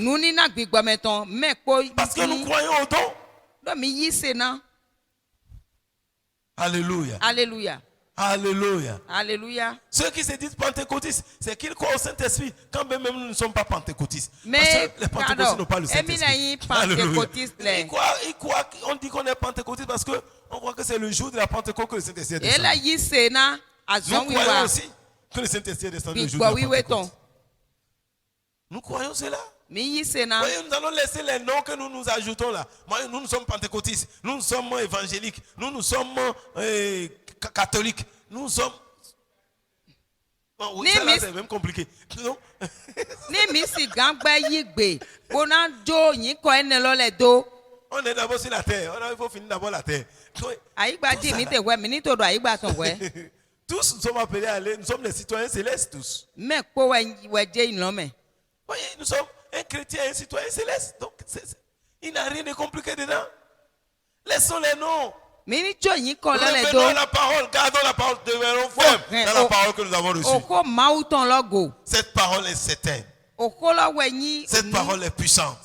Parce que nous croyons au don. Alléluia. Alléluia. Alléluia. Alléluia. Ceux qui se disent pentecôtistes, c'est qu'ils croient au Saint-Esprit, quand même nous ne sommes pas pentecôtistes. Mais les pentecôtistes n'ont pas le Saint-Esprit. Ils croient, on dit qu'on est pentecôtiste parce qu'on croit que c'est le jour de la Pentecôte que le Saint-Esprit est descendu. Nous croyons aussi que le Saint-Esprit est descendu le jour de la Pentecôte. Nous croyons cela. Voyez, nous allons laisser les noms que nous nous ajoutons là. Nous, nous sommes pentecôtistes, nous sommes évangéliques, nous sommes catholiques, nous sommes... Bon, oui, ça là, c'est même compliqué. Non? On est d'abord sur la terre, il faut finir d'abord la terre. Tous nous sommes appelés à aller, nous sommes des citoyens célestes tous. Voyez, nous sommes un chrétien et un citoyen céleste. Donc, il n'y a rien de compliqué dedans. Laissons les noms. Revenons à la parole, gardons la parole, demeurons fermes dans la parole que nous avons reçue. Cette parole est certaine. Cette parole est puissante.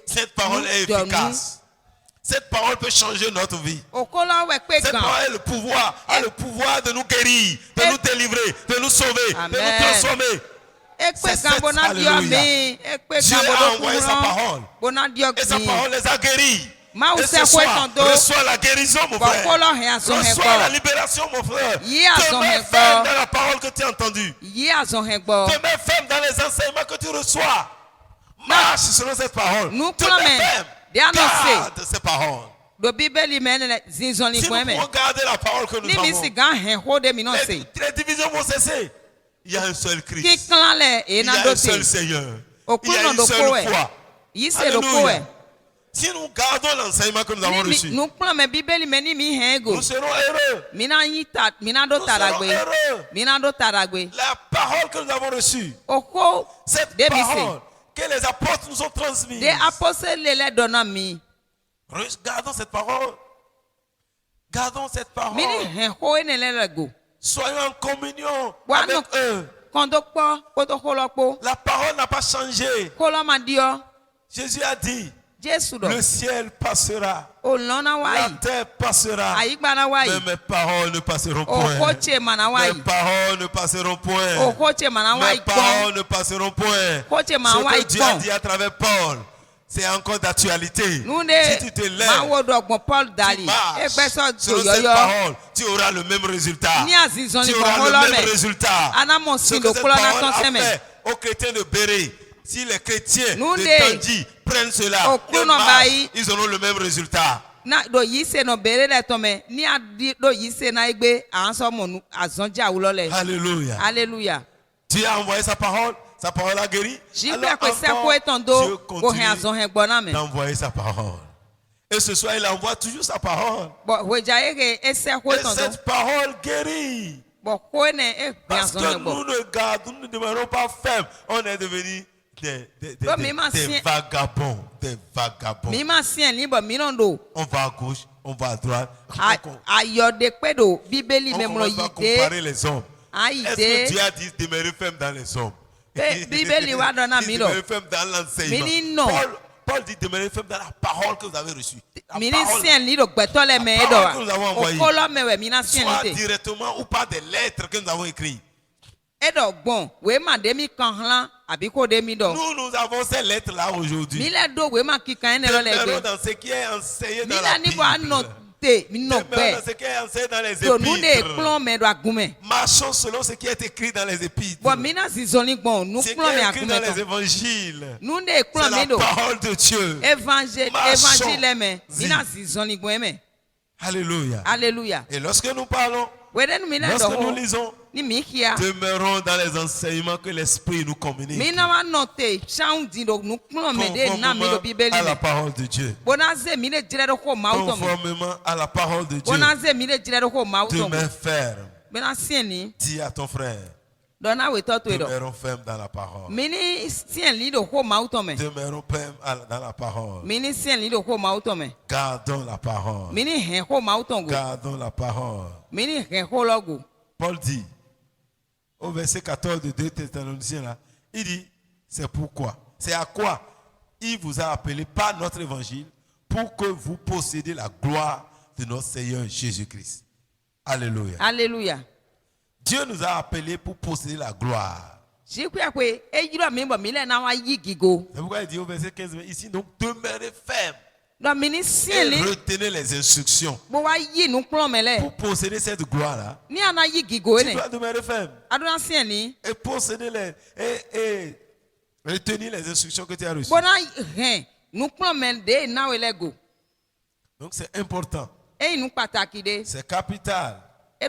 Cette parole est efficace. Cette parole peut changer notre vie. Cette parole a le pouvoir de nous guérir, de nous délivrer, de nous sauver, de nous transformer. C'est cette alléluia. Dieu a envoyé sa parole. Et sa parole les a guéris. Et ce soir, reçois la guérison, mon frère. Reçois la libération, mon frère. Te mets ferme dans la parole que tu as entendue. Te mets ferme dans les enseignements que tu reçois. Marche marche selon cette parole. Nous Toutes les femmes gardent ces paroles. Si nous pouvons garder la parole que nous avons, les divisions vont cesser. Il y a un seul Christ. Il y a un seul Seigneur. Il y a une seule foi. Alléluia. Si nous gardons l'enseignement que nous avons reçu, nous serons heureux. Nous serons heureux. La parole que nous avons reçue, cette parole que les apôtres nous ont transmise, gardons cette parole. Gardons cette parole. Soyons en communion avec eux. La parole n'a pas changé. Jésus a dit, le ciel passera, la terre passera, mais mes paroles ne passeront point. Mes paroles ne passeront point. Mes paroles ne passeront point. Ce que Dieu a dit à travers Paul, c'est encore d'actualité. Si tu te lèves, tu marches sur cette parole, tu auras le même résultat. Tu auras le même résultat. Ce que cette parole a fait aux chrétiens de Béret, si les chrétiens de Tangi prennent cela et marchent, ils auront le même résultat. Alléluia. Alléluia. Dieu a envoyé sa parole a guéri. Alors encore, Dieu continue d'envoyer sa parole. Et ce soir, il envoie toujours sa parole. Et cette parole guérit. Parce que nous ne gardons, nous ne demeurons pas fermes. On est devenus des vagabonds. Des vagabonds. On va à gauche, on va à droite. On commence à comparer les hommes. Est-ce que Dieu a dit demeurer ferme dans les hommes? Il dit demeurer ferme dans l'enseignement. Paul dit demeurer ferme dans la parole que vous avez reçue. La parole que nous avons envoyée. Soit directement ou par des lettres que nous avons écrites. Nous avons ces lettres-là aujourd'hui. Demeurons dans ce qui est enseigné dans la Bible. Demeurons dans ce qui est enseigné dans les épîtres. Marchons selon ce qui est écrit dans les épîtres. Ce qui est écrit dans les évangiles. C'est la parole de Dieu. Marchons-y. Alléluia. Alléluia. Et lorsque nous parlons, lorsque nous lisons, demeurons dans les enseignements que l'Esprit nous communique. Conformément à la parole de Dieu. Conformément à la parole de Dieu. Demeure ferme. Dis à ton frère. Demeurons fermes dans la parole. Demeurons fermes dans la parole. Gardons la parole. Gardons la parole. Paul dit, au verset 14 de 2 Thessaloniciens, là, il dit, c'est pourquoi, c'est à quoi il vous a appelé par notre évangile pour que vous possédiez la gloire de notre Seigneur Jésus-Christ. Alléluia. Alléluia. Dieu nous a appelés pour posséder la gloire. C'est pourquoi il dit au verset 15, ici, donc demeurez fermes. Et retenez les instructions. Pour posséder cette gloire-là, tu dois demeurer ferme. Et posséder et retenir les instructions que tu as reçues. Donc c'est important. C'est capital. De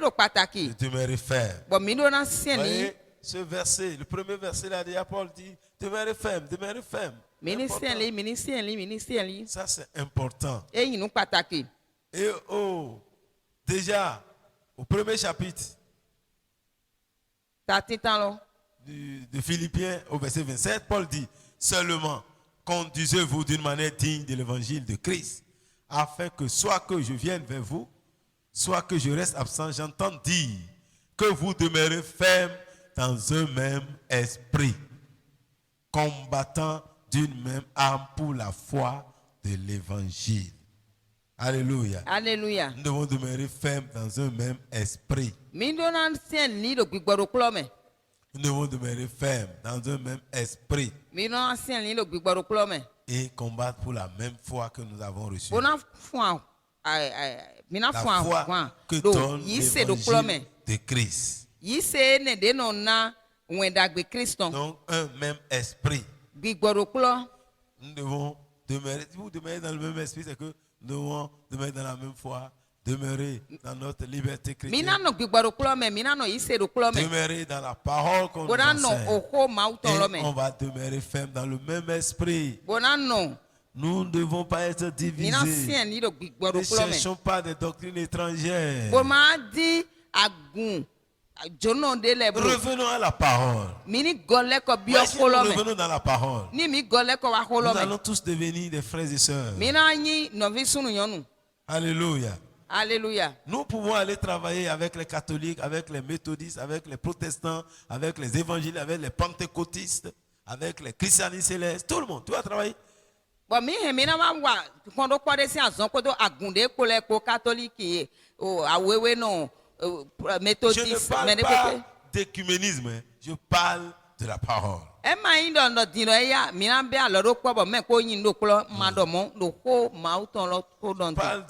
demeurer ferme. Voyez, ce verset, le premier verset là, Paul dit, demeurez ferme, demeurez ferme. Ça c'est important. Et déjà, au premier chapitre de Philippiens, au verset 27, Paul dit, seulement conduisez-vous d'une manière digne de l'évangile de Christ, afin que soit que je vienne vers vous, soit que je reste absent, j'entends dire que vous demeurez ferme dans un même esprit, combattant d'une même âme pour la foi de l'évangile. Alléluia. Alléluia. Nous devons demeurer fermes dans un même esprit. Nous devons demeurer fermes dans un même esprit. Et combattre pour la même foi que nous avons reçue. La foi que donne l'évangile de Christ. Donc un même esprit. Nous devons demeurer. Si vous demeurez dans le même esprit, c'est que nous devons demeurer dans la même foi, demeurer dans notre liberté chrétienne. Demeurer dans la parole qu'on nous enseigne. Et on va demeurer ferme dans le même esprit. Nous ne devons pas être divisés. Ne cherchons pas des doctrines étrangères. Revenons à la parole. Revenons dans la parole. Nous allons tous devenir des frères et sœurs. Alléluia. Alléluia. Nous pouvons aller travailler avec les catholiques, avec les méthodistes, avec les protestants, avec les évangélistes, avec les pentecôtistes, avec les christianistes célestes. Tout le monde. Tu vas travailler. Je ne parle pas d'écuménisme, je parle de la parole. On parle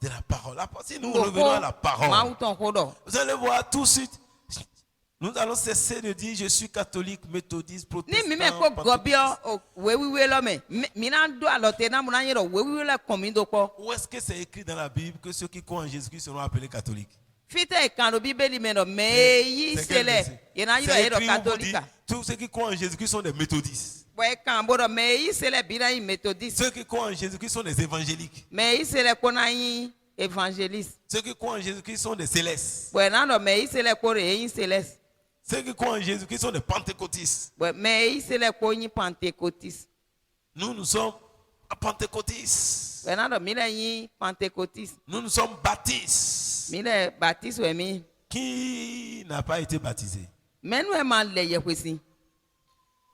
de la parole. Si nous revenons à la parole, vous allez voir tout de suite. Nous allons cesser de dire je suis catholique, méthodiste, protestant. Où est-ce que c'est écrit dans la Bible que ceux qui croient en Jésus-Christ seront appelés catholiques? C'est écrit, tous ceux qui croient en Jésus-Christ sont des méthodistes. Ceux qui croient en Jésus-Christ sont des évangéliques. Ceux qui croient en Jésus-Christ sont des célestes. Ceux qui croient en Jésus-Christ sont des pentecôtistes. Nous sommes pentecôtistes. Nous sommes baptistes. Qui n'a pas été baptisé?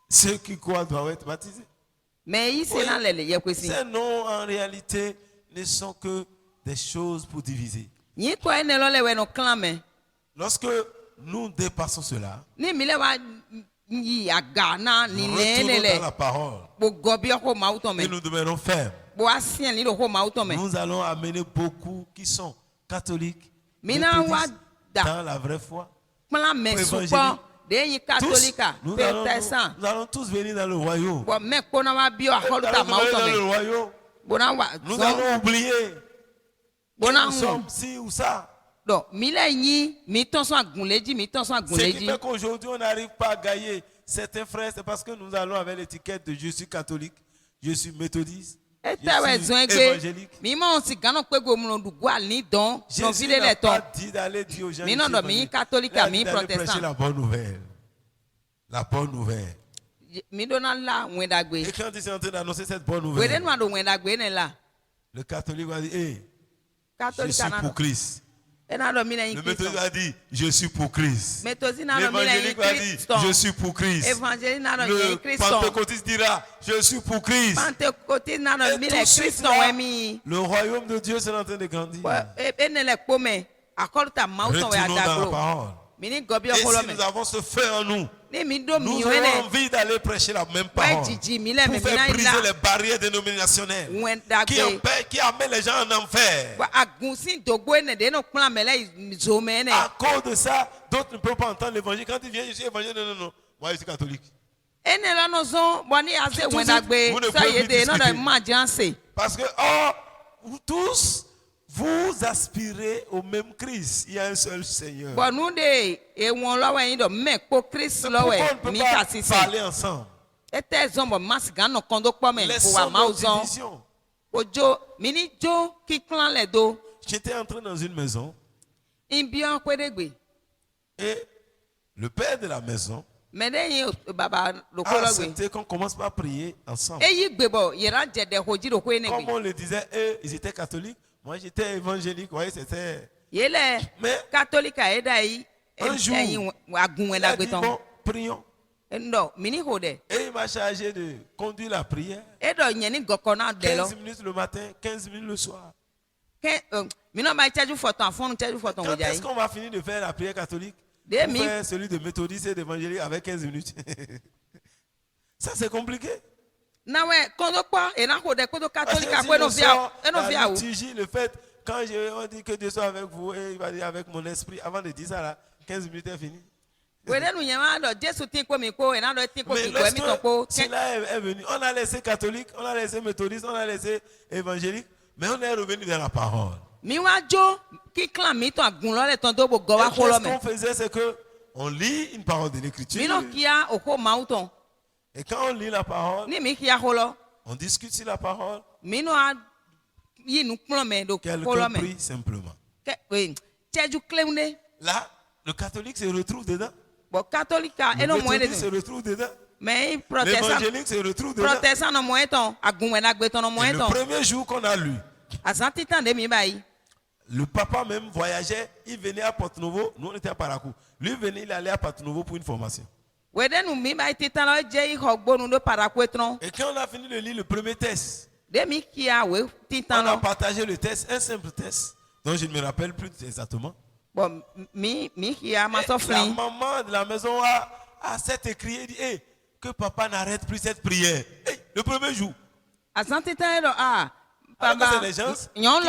Ceux qui croient doivent être baptisés. Oui. Ces noms en réalité ne sont que des choses pour diviser. Lorsque nous dépassons cela, nous retournons dans la parole et nous demeurons fermes. Nous allons amener beaucoup qui sont catholiques, méthodistes, dans la vraie foi, évangéliques. Nous allons tous venir dans le royaume. Nous allons oublier que nous sommes ci ou ça. Ce qui fait qu'aujourd'hui on n'arrive pas à gagner certains frères, c'est parce que nous allons avec l'étiquette de je suis catholique, je suis méthodiste, je suis évangélique. Jésus n'a pas dit d'aller dire aux gens catholique, d'aller prêcher la bonne nouvelle. La bonne nouvelle. Et quand il s'est en train d'annoncer cette bonne nouvelle, le catholique va dire, hey, je suis pour Christ. Le méthodiste a dit, je suis pour Christ. L'évangélique va dire, je suis pour Christ. Le pentecôtiste dira, je suis pour Christ. Et tout de suite, là, le royaume de Dieu c'est en train de grandir. Retournons dans la parole. Et si nous avons ce feu en nous, nous avons envie d'aller prêcher la même parole pour faire briser les barrières dénominationnelles qui amènent les gens en enfer. À cause de ça, d'autres ne peuvent pas entendre l'évangile. Quand ils viennent, je suis évangile, non, moi je suis catholique. Vous ne pouvez plus discuter. Parce que tous, vous aspirez au même Christ. Il y a un seul Seigneur. Pourquoi on ne peut pas parler ensemble? Laissons nos divisions. J'étais entré dans une maison. Et le père de la maison a accepté qu'on commence par prier ensemble. Comme on le disait, eux, ils étaient catholiques. Moi, j'étais évangélique. Vous voyez, c'était... Mais un jour, il a dit, bon, prions. Et il m'a chargé de conduire la prière. 15 minutes le matin, 15 minutes le soir. Quand est-ce qu'on va finir de faire la prière catholique? Pour faire celui de méthodiste et d'évangélique avec 15 minutes. Ça, c'est compliqué. Le fait, quand on dit que Dieu soit avec vous, et il va dire avec mon esprit, avant de dire ça, là, 15 minutes est fini. Mais lorsque cela est venu, on a laissé catholique, on a laissé méthodiste, on a laissé évangélique, mais on est revenu dans la parole. Et ce qu'on faisait, c'est que on lit une parole de l'écriture. Et quand on lit la parole, on discute sur la parole. Quelqu'un prie simplement. Là, le catholique se retrouve dedans. Le méthodiste se retrouve dedans. L'évangélique se retrouve dedans. Et le premier jour qu'on a lu, le papa même voyageait, il venait à Porto-Novo, nous on était à Parakou. Lui venait, il allait à Porto-Novo pour une formation. Et quand on a fini de lire le premier test, on a partagé le test, un simple test, dont je ne me rappelle plus exactement. La maman de la maison a s'est écrié et dit hey, que papa n'arrête plus cette prière. Hey, le premier jour. Alors que c'est les gens qui en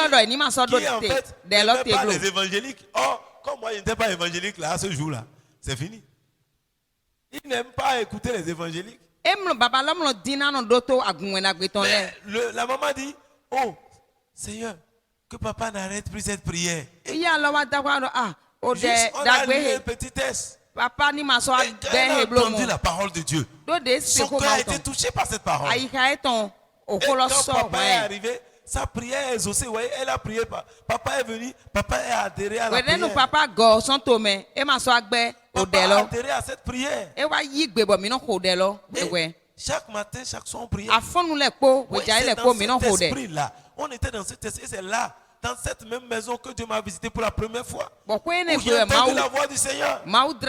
fait n'étaient pas les évangéliques. Oh, comme moi je n'étais pas évangélique là, à ce jour-là, c'est fini. Ils n'aiment pas écouter les évangéliques. Mais la maman dit, oh, Seigneur, que papa n'arrête plus cette prière. Juste, on a lu un petit test. Et quand elle a entendu la parole de Dieu, son cœur a été touché par cette parole. Et quand papa est arrivé, sa prière est exaucée. Vous voyez, elle a prié. Papa est venu, papa est adhéré à la prière. Papa a adhéré à cette prière. Et chaque matin, chaque soir, on priait. Oui, c'est dans cet esprit-là. On était dans cet esprit. Et c'est là, dans cette même maison, que Dieu m'a visité pour la première fois. Où j'ai entendu la voix du Seigneur. Parce que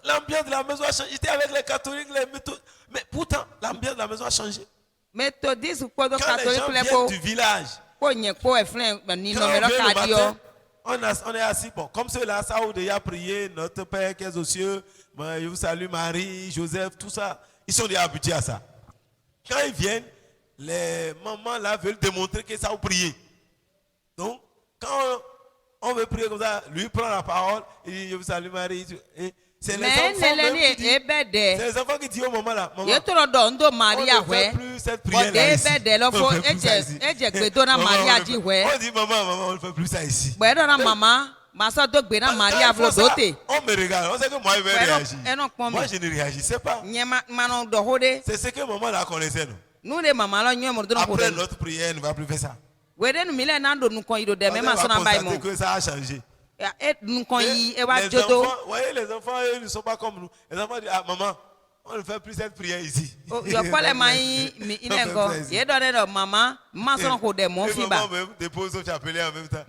l'ambiance de la maison a changé. J'étais avec les catholiques, les méthodes. Mais pourtant, l'ambiance de la maison a changé. Quand les gens viennent du village, quand on vient le matin, on est assis. Bon, comme ceux-là, ça a déjà prié, notre Père qui est aux cieux, je vous salue Marie, Joseph, tout ça. Ils sont déjà habitués à ça. Quand ils viennent, les mamans là veulent démontrer que ça a prié. Donc, quand on veut prier comme ça, lui prend la parole, il dit je vous salue Marie. C'est les enfants qui disent au moment là, maman, on ne fait plus cette prière là ici. On dit maman, on ne fait plus ça ici. On me regarde, on sait que moi je vais réagir. Moi je ne réagissais pas. C'est ce que maman là connaissait nous. Après notre prière, elle ne va plus faire ça. On va constater que ça a changé. Les enfants, ils ne sont pas comme nous. Les enfants disent, ah maman, on ne fait plus cette prière ici. Maman même dépose au chapelet en même temps.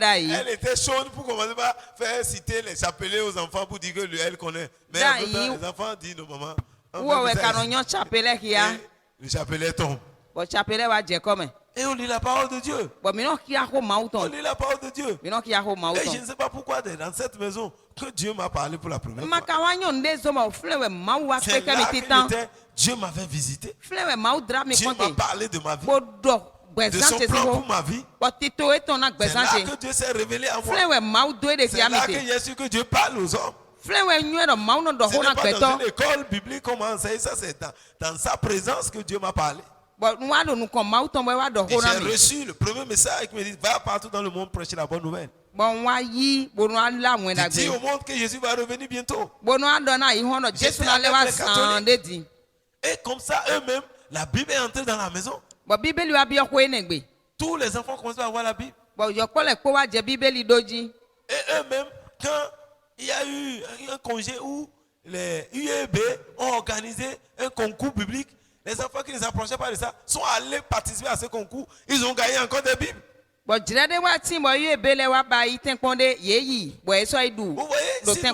Elle était chaude pour commencer par faire citer les chapelets aux enfants pour dire qu'elle connaît. Mais en même temps, les enfants disent, non maman, le chapelet tombe. Et on lit la parole de Dieu. On lit la parole de Dieu. Et je ne sais pas pourquoi dans cette maison que Dieu m'a parlé pour la première fois. C'est là que Dieu m'avait visité. Dieu m'a parlé de ma vie. De son plan pour ma vie. C'est là que Dieu s'est révélé à moi. C'est là que j'ai su que Dieu parle aux hommes. Ce n'est pas dans une école biblique qu'on m'a enseigné ça, c'est dans sa présence que Dieu m'a parlé. Et j'ai reçu le premier message qui me dit va partout dans le monde prêcher la bonne nouvelle. Dis au monde que Jésus va revenir bientôt. J'étais avec les catholiques. Et comme ça, eux-mêmes, la Bible est entrée dans la maison. Tous les enfants commencent à avoir la Bible. Et eux-mêmes, quand il y a eu un congé où les UEB ont organisé un concours biblique, les enfants qui ne s'approchaient pas de ça sont allés participer à ce concours. Ils ont gagné encore des Bibles. Vous voyez, si nous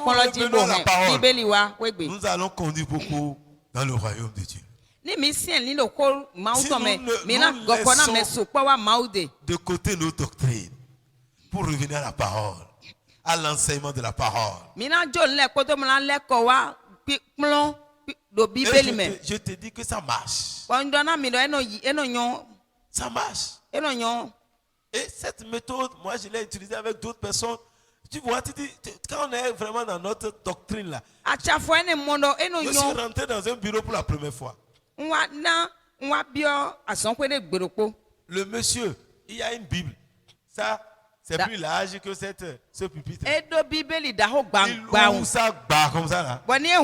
revenons à la parole, nous allons conduire beaucoup dans le royaume de Dieu. Si nous laissons de côté nos doctrines pour revenir à la parole, à l'enseignement de la parole. Et je te dis que ça marche. Ça marche. Et cette méthode, moi je l'ai utilisée avec d'autres personnes. Tu vois, quand on est vraiment dans notre doctrine là, je suis rentré dans un bureau pour la première fois. Le monsieur, il y a une Bible. Ça, c'est plus large que ce pupitre. Il ouvre ça bas comme ça là. Il met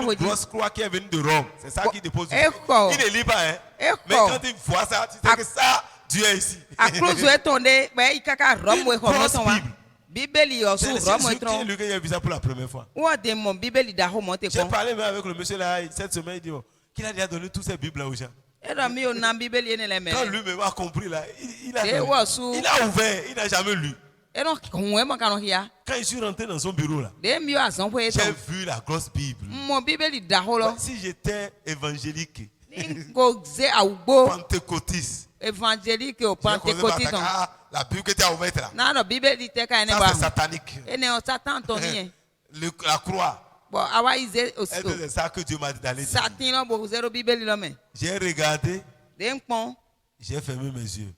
une grosse croix qui est venue de Rome. C'est ça qui dépose. Il ne lit pas, hein. Mais quand il voit ça, tu sais que ça, Dieu est ici. C'est lui qui a vu ça pour la première fois. J'ai parlé même avec le monsieur là cette semaine, il dit qu'il a déjà donné toutes ces Bibles là aux gens. Quand lui-même a compris là, il a ouvert, il n'a jamais lu. Quand je suis rentré dans son bureau là, j'ai vu la grosse Bible. Si j'étais évangélique, pentecôtiste, la Bible que tu as ouverte là, ça c'est satanique. La croix. C'est ça que Dieu m'a dit d'aller dire. J'ai regardé, j'ai fermé mes yeux.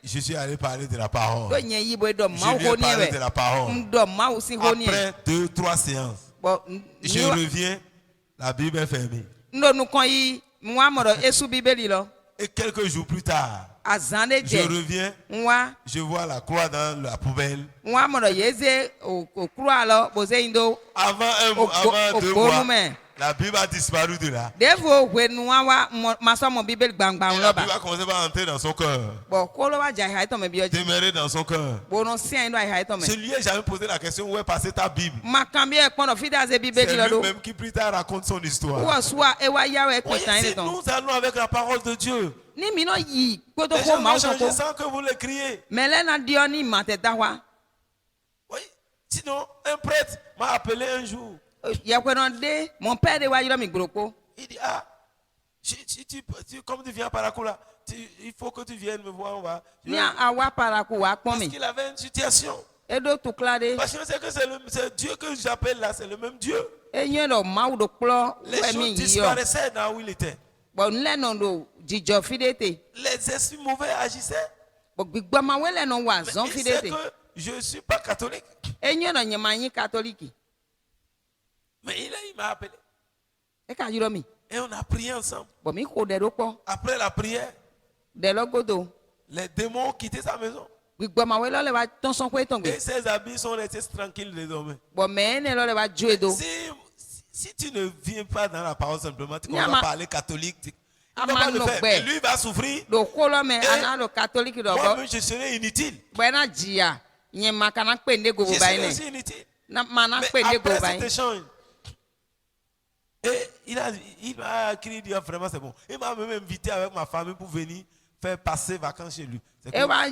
Je suis allé parler de la parole. Je lui ai parlé de la parole. Après 2-3 séances, je reviens, la Bible est fermée. Et quelques jours plus tard, je reviens, je vois la croix dans la poubelle. Avant 2 mois, la Bible a disparu de là. La Bible a commencé à entrer dans son cœur. Demeurer dans son cœur. Je lui ai jamais posé la question où est passée ta Bible. C'est lui-même qui plus tard raconte son histoire. Voyez, nous allons avec la parole de Dieu. Les gens vont changer sans que vous le criez. Oui. Sinon, un prêtre m'a appelé un jour. Mon père il dit, comme tu viens à Paracoula, il faut que tu viennes me voir. Parce qu'il avait une situation. Parce que c'est que c'est Dieu que j'appelle là, c'est le même Dieu. Les choses disparaissaient là où il était. Les esprits mauvais agissaient. Il sait que je ne suis pas catholique. Mais il m'a appelé. Et on a prié ensemble. Après la prière, les démons ont quitté sa maison. Et ses habits sont restés tranquilles désormais. Si tu ne viens pas dans la parole simplement, tu commences à parler catholique. Il ne va pas le faire. Et lui va souffrir. Et moi-même, je serai inutile. Je serai aussi inutile. Mais après cet échange, et il m'a crié, dit vraiment c'est bon. Il m'a même invité avec ma famille pour venir faire passer vacances chez lui. Il a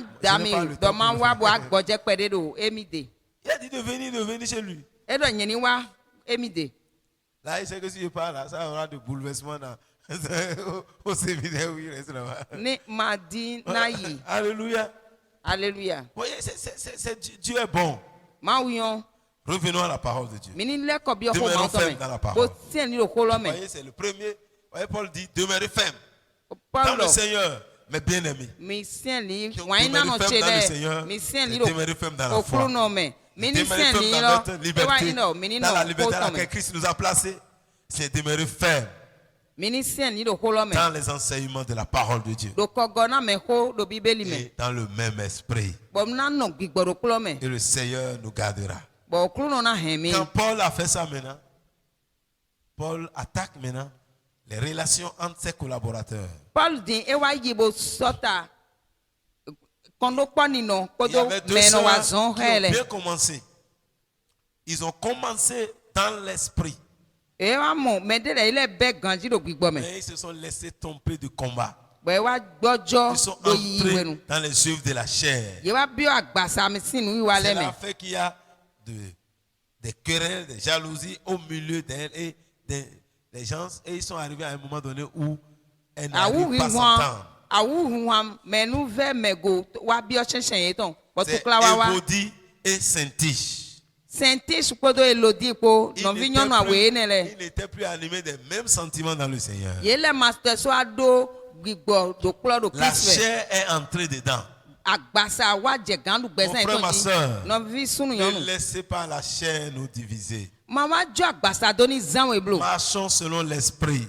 dit de venir chez lui. Là, il sait que si je parle, là, ça aura des bouleversements au séminaire où il reste là-bas. Alléluia. Alléluia. Vous voyez, Dieu est bon. Revenons à la parole de Dieu. Demeurons fermes dans la parole. Vous voyez, c'est le premier. Vous voyez, Paul dit, demeurez fermes dans le Seigneur, mes bien-aimés. Demeurez fermes dans le Seigneur, demeurez fermes dans la foi. Demeurez fermes dans notre liberté, dans la liberté à laquelle Christ nous a placés. C'est demeurer ferme dans les enseignements de la parole de Dieu. Et dans le même esprit. Et le Seigneur nous gardera. Quand Paul a fait ça maintenant, Paul attaque maintenant les relations entre ses collaborateurs. Il y avait 2 sœurs qui ont bien commencé. Ils ont commencé dans l'esprit. Mais ils se sont laissés tomber du combat. Ils sont entrés dans les œuvres de la chair. Cela fait qu'il y a des querelles, des jalousies au milieu d'elles et des gens. Et ils sont arrivés à un moment donné où elles n'arrivent pas à s'entendre. C'est Évodie et Syntyche. Ils n'étaient plus animés des mêmes sentiments dans le Seigneur. La chair est entrée dedans. Mon frère, ma soeur, ne laissez pas la chair nous diviser. Marchons selon l'esprit.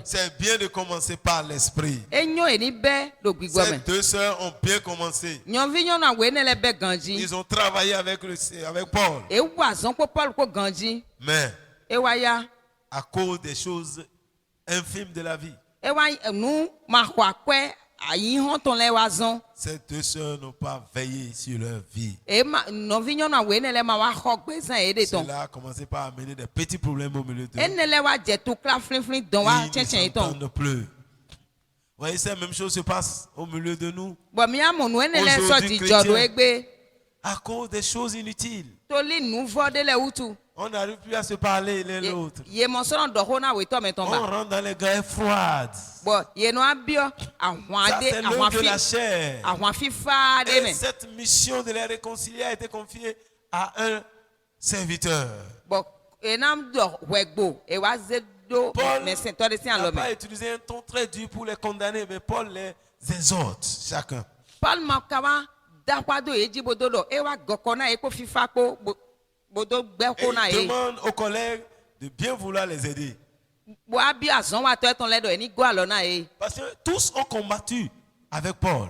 C'est bien de commencer par l'esprit. Ces deux sœurs ont bien commencé. Ils ont travaillé avec Paul. Mais à cause des choses infimes de la vie, ces deux sœurs n'ont pas veillé sur leur vie. Cela a commencé par amener des petits problèmes au milieu d'eux. Ils ne s'entendent plus. Vous voyez, cette même chose se passe au milieu de nous. Aujourd'hui, chrétiens, à cause des choses inutiles. On n'arrive plus à se parler l'un l'autre. On rentre dans les guerres froides. Ça, c'est l'œuvre de la chair. Et cette mission de les réconcilier a été confiée à un serviteur. Paul n'a pas utilisé un ton très dur pour les condamner, mais Paul les exhorte chacun. Et demande aux collègues de bien vouloir les aider. Parce que tous ont combattu avec Paul.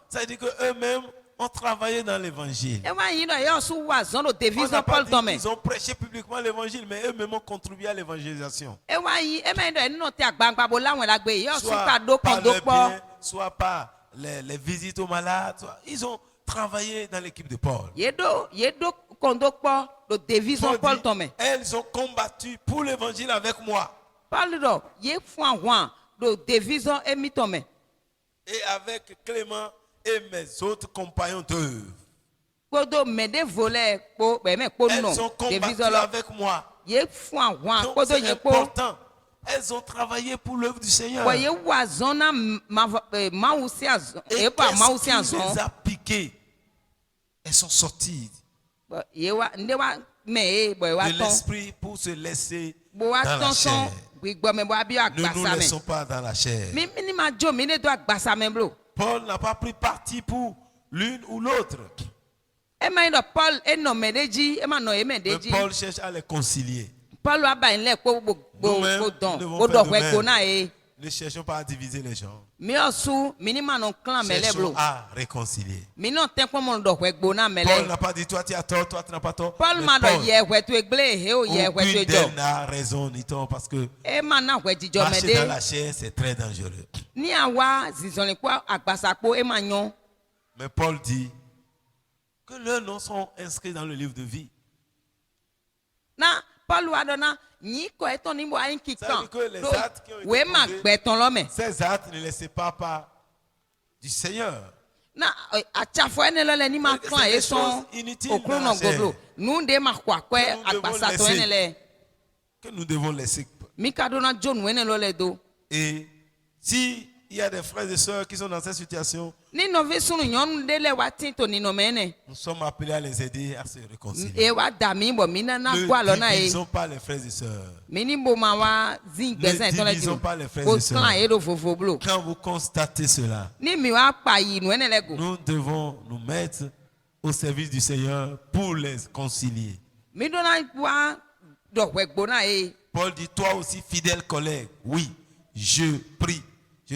Ça veut dire qu'eux-mêmes ont travaillé dans l'évangile. On n'a pas dit qu'ils ont prêché publiquement l'évangile, mais eux-mêmes ont contribué à l'évangélisation. Soit par le bien, soit par les visites aux malades. Ils ont travaillé dans l'équipe de Paul. Elles ont combattu pour l'évangile avec moi. Et avec Clément et mes autres compagnons d'œuvre. Elles ont combattu avec moi. Donc c'est important. Elles ont travaillé pour l'œuvre du Seigneur. Et qu'est-ce qui les a piquées? Elles sont sorties de l'esprit pour se laisser dans la chair. Ne nous laissons pas dans la chair. Paul n'a pas pris parti pour l'une ou l'autre. Mais Paul cherche à les concilier. Ne cherchons pas à diviser les gens. Cherchons à réconcilier. Paul n'a pas dit toi tu as tort, toi tu n'as pas tort. Aucune d'elles n'a raison ni tort parce que marcher dans la chair c'est très dangereux. Mais Paul dit que leurs noms sont inscrits dans le livre de vie. Ça veut dire que les actes qui ont été posés, ces actes ne les séparent pas du Seigneur. C'est des choses inutiles dans la chair que nous devons laisser. Et si il y a des frères et sœurs qui sont dans cette situation, nous sommes appelés à les aider à se réconcilier. Ne divisons pas les frères et sœurs. Ne divisons pas les frères et sœurs. Quand vous constatez cela, nous devons nous mettre au service du Seigneur pour les concilier. Paul dit, toi aussi fidèle collègue, oui, je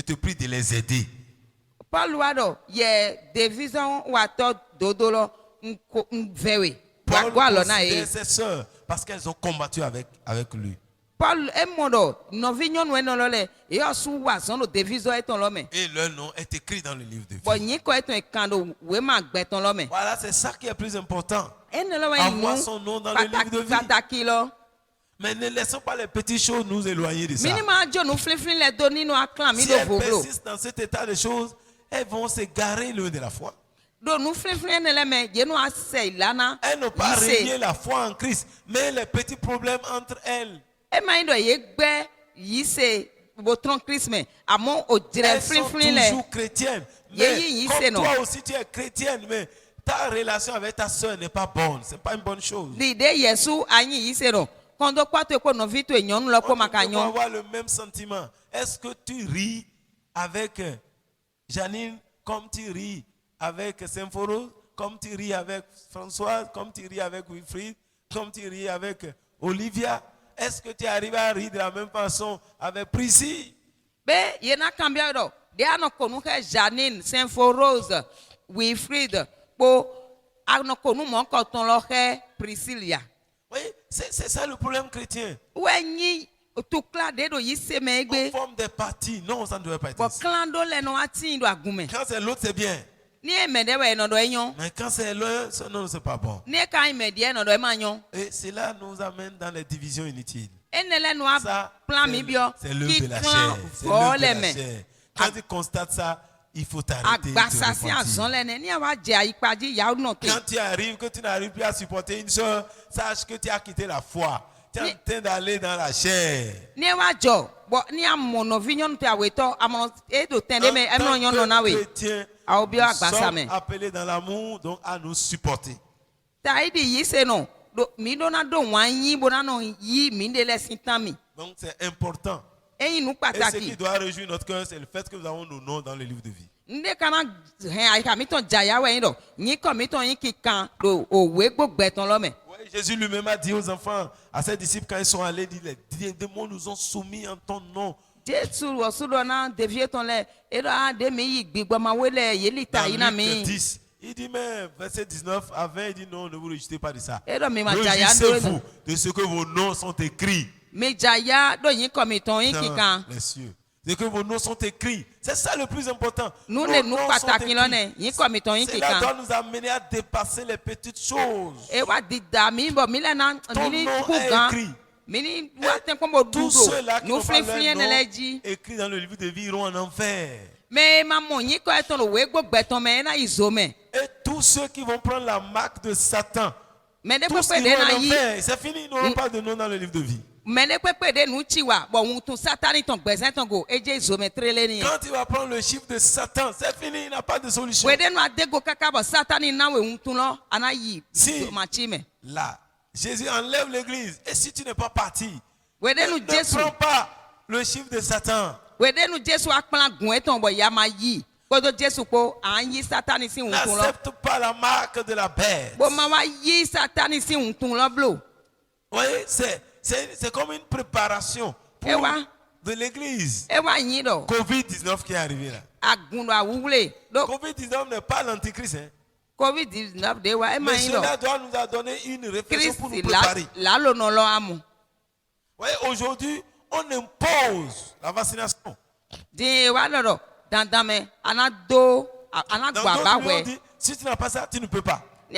te prie de les aider. Paul considère ses sœurs parce qu'elles ont combattu avec lui. Et leur nom est écrit dans le livre de vie. Voilà, c'est ça qui est plus important. Avoir son nom dans le livre de vie. Mais ne laissons pas les petites choses nous éloigner de ça. Si elles persistent dans cet état de choses, elles vont s'égarer loin de la foi. Elles n'ont pas renié la foi en Christ, mais les petits problèmes entre elles. Elles sont toujours chrétiennes. Mais comme toi aussi tu es chrétienne, mais ta relation avec ta soeur n'est pas bonne. Ce n'est pas une bonne chose. On doit avoir le même sentiment. Est-ce que tu ris avec Janine, comme tu ris avec Symphorose, comme tu ris avec Françoise, comme tu ris avec Wilfried, comme tu ris avec Olivia, est-ce que tu arrives à rire de la même façon avec Priscille? Ben, il y en a combien d'autres? Il y a un connu que Janine, Symphorose, Wilfried, pour un connu mon coton l'oreille Priscilla. Oui, c'est ça le problème chrétien. Ouais, ni tout clair de do yisse megbe. On forme des partis. Non, ça ne doit pas être ainsi. Quand c'est l'autre, c'est bien. Mais quand c'est l'autre, non, c'est pas bon. Et cela nous amène dans les divisions inutiles. Ça, c'est l'œuvre de la chair. C'est l'œuvre de la chair. Quand tu constates ça, il faut t'arrêter. Quand tu arrives, que tu n'arrives plus à supporter une soeur, sache que tu as quitté la foi. Tu es en train d'aller dans la chair. En tant que chrétien, nous sommes appelés dans l'amour, donc à nous supporter. Donc c'est important. Et ce qui doit réjouir notre cœur, c'est le fait que nous avons nos noms dans le livre de vie. Oui, Jésus lui-même a dit aux enfants, à ses disciples quand ils sont allés, il dit, les démons nous ont soumis en ton nom. Dans Luc 10, il dit, mais verset 19 à 20, il dit non, ne vous réjouissez pas de ça. Réjouissez-vous de ce que vos noms sont écrits dans les cieux. C'est que vos noms sont écrits. C'est ça le plus important. Nos noms sont écrits. Cela doit nous amener à dépasser les petites choses. Ton nom est écrit. Tous ceux-là qui n'ont pas leur nom écrit dans le livre de vie iront en enfer. Et tous ceux qui vont prendre la marque de Satan, tous iront en enfer. C'est fini, ils n'auront pas de nom dans le livre de vie. Quand tu vas prendre le chiffre de Satan, c'est fini, il n'a pas de solution. Si là, Jésus enlève l'église, et si tu n'es pas parti, ne prends pas le chiffre de Satan. N'accepte pas la marque de la bête. Oui, c'est comme une préparation pour de l'église. Covid-19 qui est arrivé là. Covid-19 n'est pas l'antichrist. Hein? Mais cela doit nous donner une réflexion pour nous préparer. Oui, aujourd'hui, on impose la vaccination. Dans d'autres lieux, on dit, si tu n'as pas ça, tu ne peux pas. On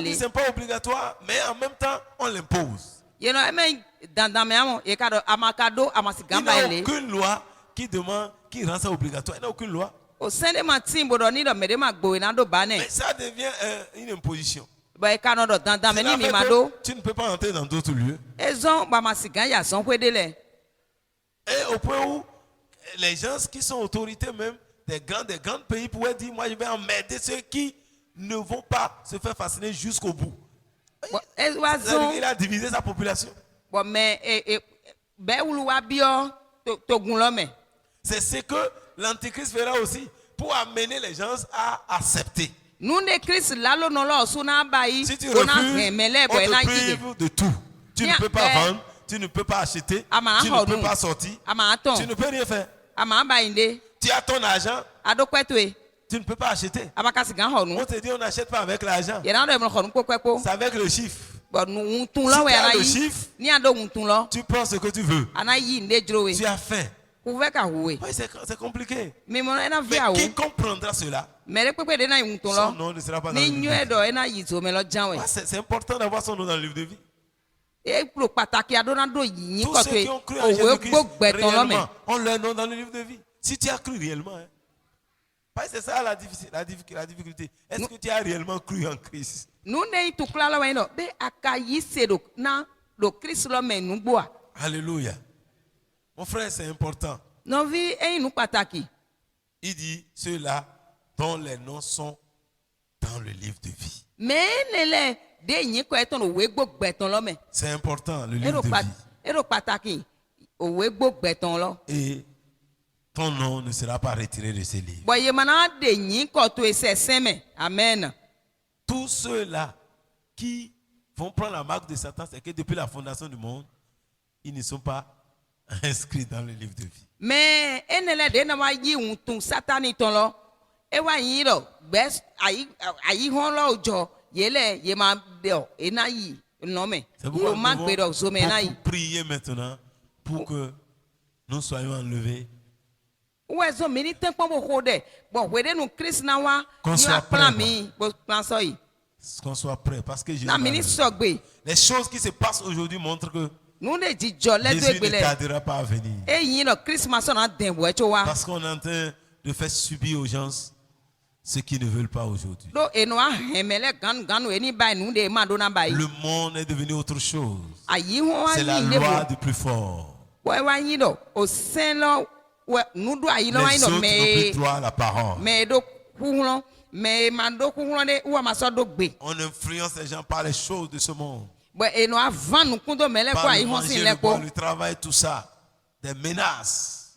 dit c'est pas obligatoire, mais en même temps, on l'impose. Il n'y a aucune loi qui rend ça obligatoire. Il n'y a aucune loi. Mais ça devient une imposition. Tu ne peux pas entrer dans d'autres lieux. Et au point où les gens qui sont autorités même des grands pays pourraient dire, moi je vais emmerder ceux qui ne vont pas se faire fasciner jusqu'au bout. Il a divisé sa population. C'est ce que l'antichrist fera aussi pour amener les gens à accepter. Si tu refuses, on te prive de tout. Tu ne peux pas vendre, tu ne peux pas acheter, tu ne peux pas sortir, tu ne peux rien faire. Tu as ton argent, tu ne peux pas acheter. On te dit on n'achète pas avec l'argent, c'est avec le chiffre. Si tu as le chiffre, tu prends ce que tu veux. Tu as faim. Oui, c'est compliqué. Mais qui comprendra cela? Son nom ne sera pas dans le livre de vie. C'est important d'avoir son nom dans le livre de vie. Tous ceux qui ont cru en Jésus-Christ réellement ont leur nom dans le livre de vie. Si tu as cru réellement, hein. C'est ça la difficulté. Est-ce que tu as réellement cru en Christ? Alléluia. Mon frère, c'est important. Il dit ceux-là dont les noms sont dans le livre de vie. C'est important, le livre de vie. Et ton nom ne sera pas retiré de ces livres. Amen. Tous ceux-là qui vont prendre la marque de Satan, c'est que depuis la fondation du monde, ils ne sont pas inscrits dans le livre de vie. Mais c'est pourquoi nous devons prier maintenant pour que nous soyons enlevés. Qu'on soit prêt. Parce que Jésus, les choses qui se passent aujourd'hui montrent que Jésus ne tardera pas à venir. Parce qu'on est en train de faire subir aux gens ce qu'ils ne veulent pas aujourd'hui. Le monde est devenu autre chose. C'est la loi du plus fort. Les autres n'ont plus droit à la parole. On influence les gens par les choses de ce monde. Par le manger, le boire, le travail, tout ça. Des menaces.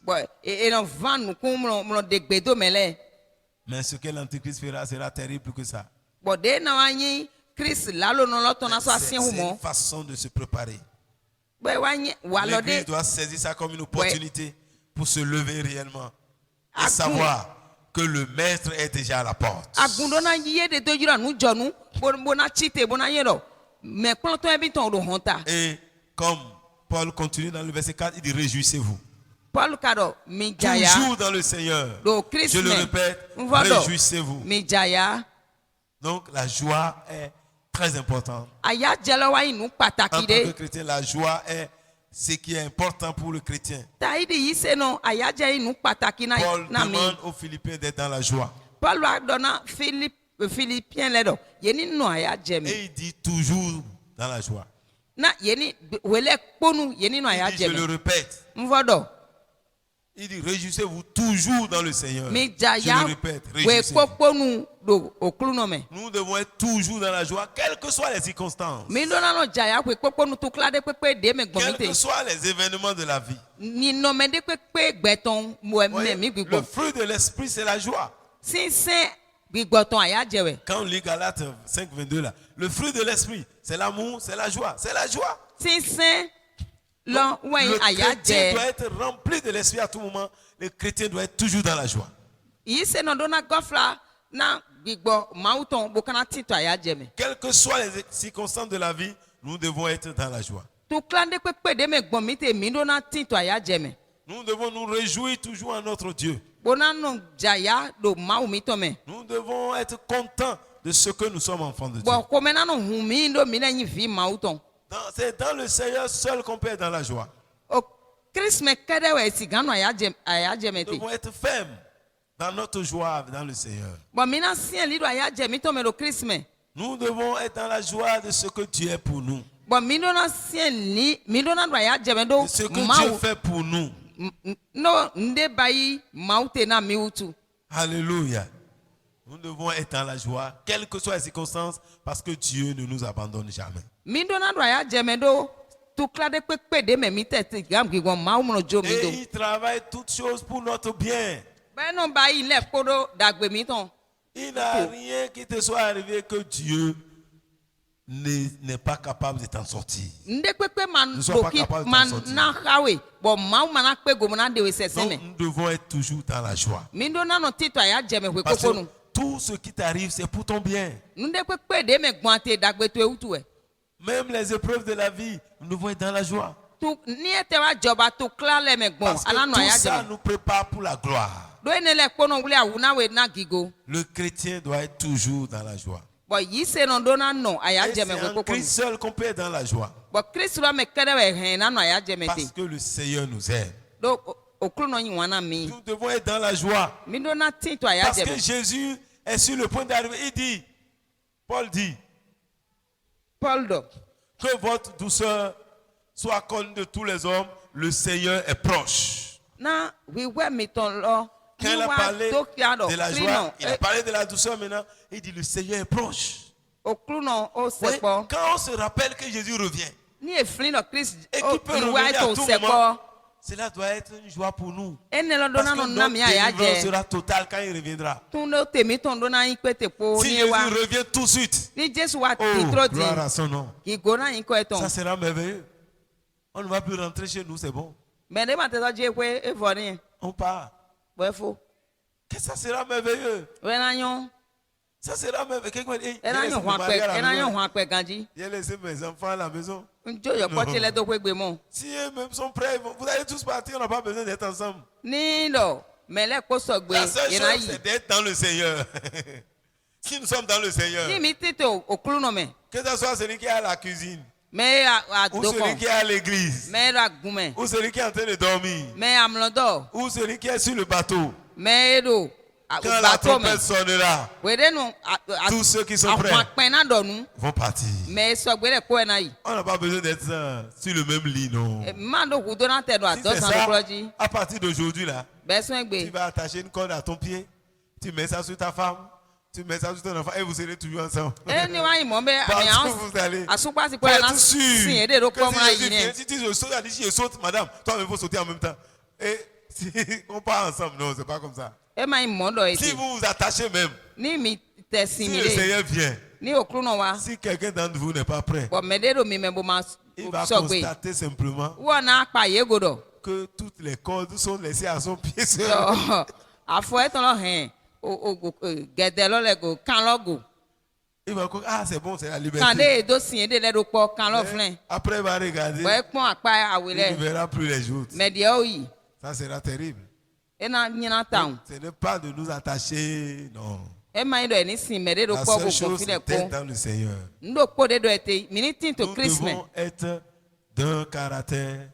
Mais ce que l'Antichrist fera sera terrible plus que ça. C'est une façon de se préparer. L'Église doit saisir ça comme une opportunité pour se lever réellement et savoir que le maître est déjà à la porte. Et comme Paul continue dans le verset 4, il dit réjouissez-vous. Toujours dans le Seigneur. Je le répète, réjouissez-vous. Donc la joie est très importante. En tant que chrétien, la joie est ce qui est important pour le chrétien. Paul demande aux Philippiens d'être dans la joie. Et il dit toujours dans la joie. Il dit, je le répète. Il dit réjouissez-vous toujours dans le Seigneur. Je le répète, réjouissez-vous. Nous devons être toujours dans la joie, quelles que soient les circonstances. Quels que soient les événements de la vie. Le fruit de l'esprit, c'est la joie. Quand on lit Galates 5, 22 là, le fruit de l'esprit, c'est l'amour, c'est la joie, c'est la joie. Le chrétien doit être rempli de l'esprit à tout moment. Le chrétien doit être toujours dans la joie. Quelles que soient les circonstances de la vie, nous devons être dans la joie. Nous devons nous réjouir toujours en notre Dieu. Nous devons être contents de ce que nous sommes enfants de Dieu. C'est dans le Seigneur seul qu'on peut être dans la joie. Nous devons être fermes dans notre joie dans le Seigneur. Nous devons être dans la joie de ce que Dieu est pour nous. De ce que Dieu fait pour nous. Alléluia. Nous devons être dans la joie, quelles que soient les circonstances, parce que Dieu ne nous abandonne jamais. Et il travaille toutes choses pour notre bien. Il n'a rien qui te soit arrivé que Dieu n'est pas capable de t'en sortir. Ne soit pas capable de t'en sortir. Donc nous devons être toujours dans la joie. Parce que tout ce qui t'arrive, c'est pour ton bien. Même les épreuves de la vie, nous devons être dans la joie. Parce que tout ça nous prépare pour la gloire. Le chrétien doit être toujours dans la joie. Et c'est en Christ seul qu'on peut être dans la joie. Parce que le Seigneur nous aime. Nous devons être dans la joie. Parce que Jésus est sur le point d'arriver. Il dit, Paul dit, que votre douceur soit connue de tous les hommes, le Seigneur est proche. Quand il a parlé de la joie, il a parlé de la douceur maintenant, il dit le Seigneur est proche. Oui, quand on se rappelle que Jésus revient, et qu'il peut revenir à tout moment, Cela doit être une joie pour nous. Parce que notre délivrance sera totale quand il reviendra. Si Jésus revient tout de suite, gloire à son nom. Ça sera merveilleux. On ne va plus rentrer chez nous, c'est bon. On part. Que ça sera merveilleux. Ça sera merveilleux. Quelqu'un dit, j'ai laissé mes enfants à la maison. Si eux-mêmes sont prêts, vous allez tous partir, on n'a pas besoin d'être ensemble. La seule chose, c'est d'être dans le Seigneur. Si nous sommes dans le Seigneur, que ce soit celui qui est à la cuisine, ou celui qui est à l'église, ou celui qui est en train de dormir, ou celui qui est sur le bateau, quand la trompette sonnera, tous ceux qui sont prêts vont partir. On n'a pas besoin d'être sur le même lit, non. Si c'est ça, à partir d'aujourd'hui, là, tu vas attacher une corde à ton pied, tu mets ça sur ta femme, tu mets ça sur ton enfant et vous serez toujours ensemble. Partout vous allez. Pour être sûr que si Jésus vient, si tu sautes, je saute, madame, toi, il faut sauter en même temps. Et si on part ensemble, non, c'est pas comme ça. Si vous vous attachez même, si le Seigneur vient, si quelqu'un d'entre vous n'est pas prêt, il va constater simplement que toutes les cordes sont laissées à son pied seul. Il va dire, ah c'est bon, c'est la liberté. Après il va regarder, il ne verra plus les autres. Ça sera terrible. Ce n'est pas de nous attacher, non. La seule chose, c'est d'être dans le Seigneur. Nous devons être d'un caractère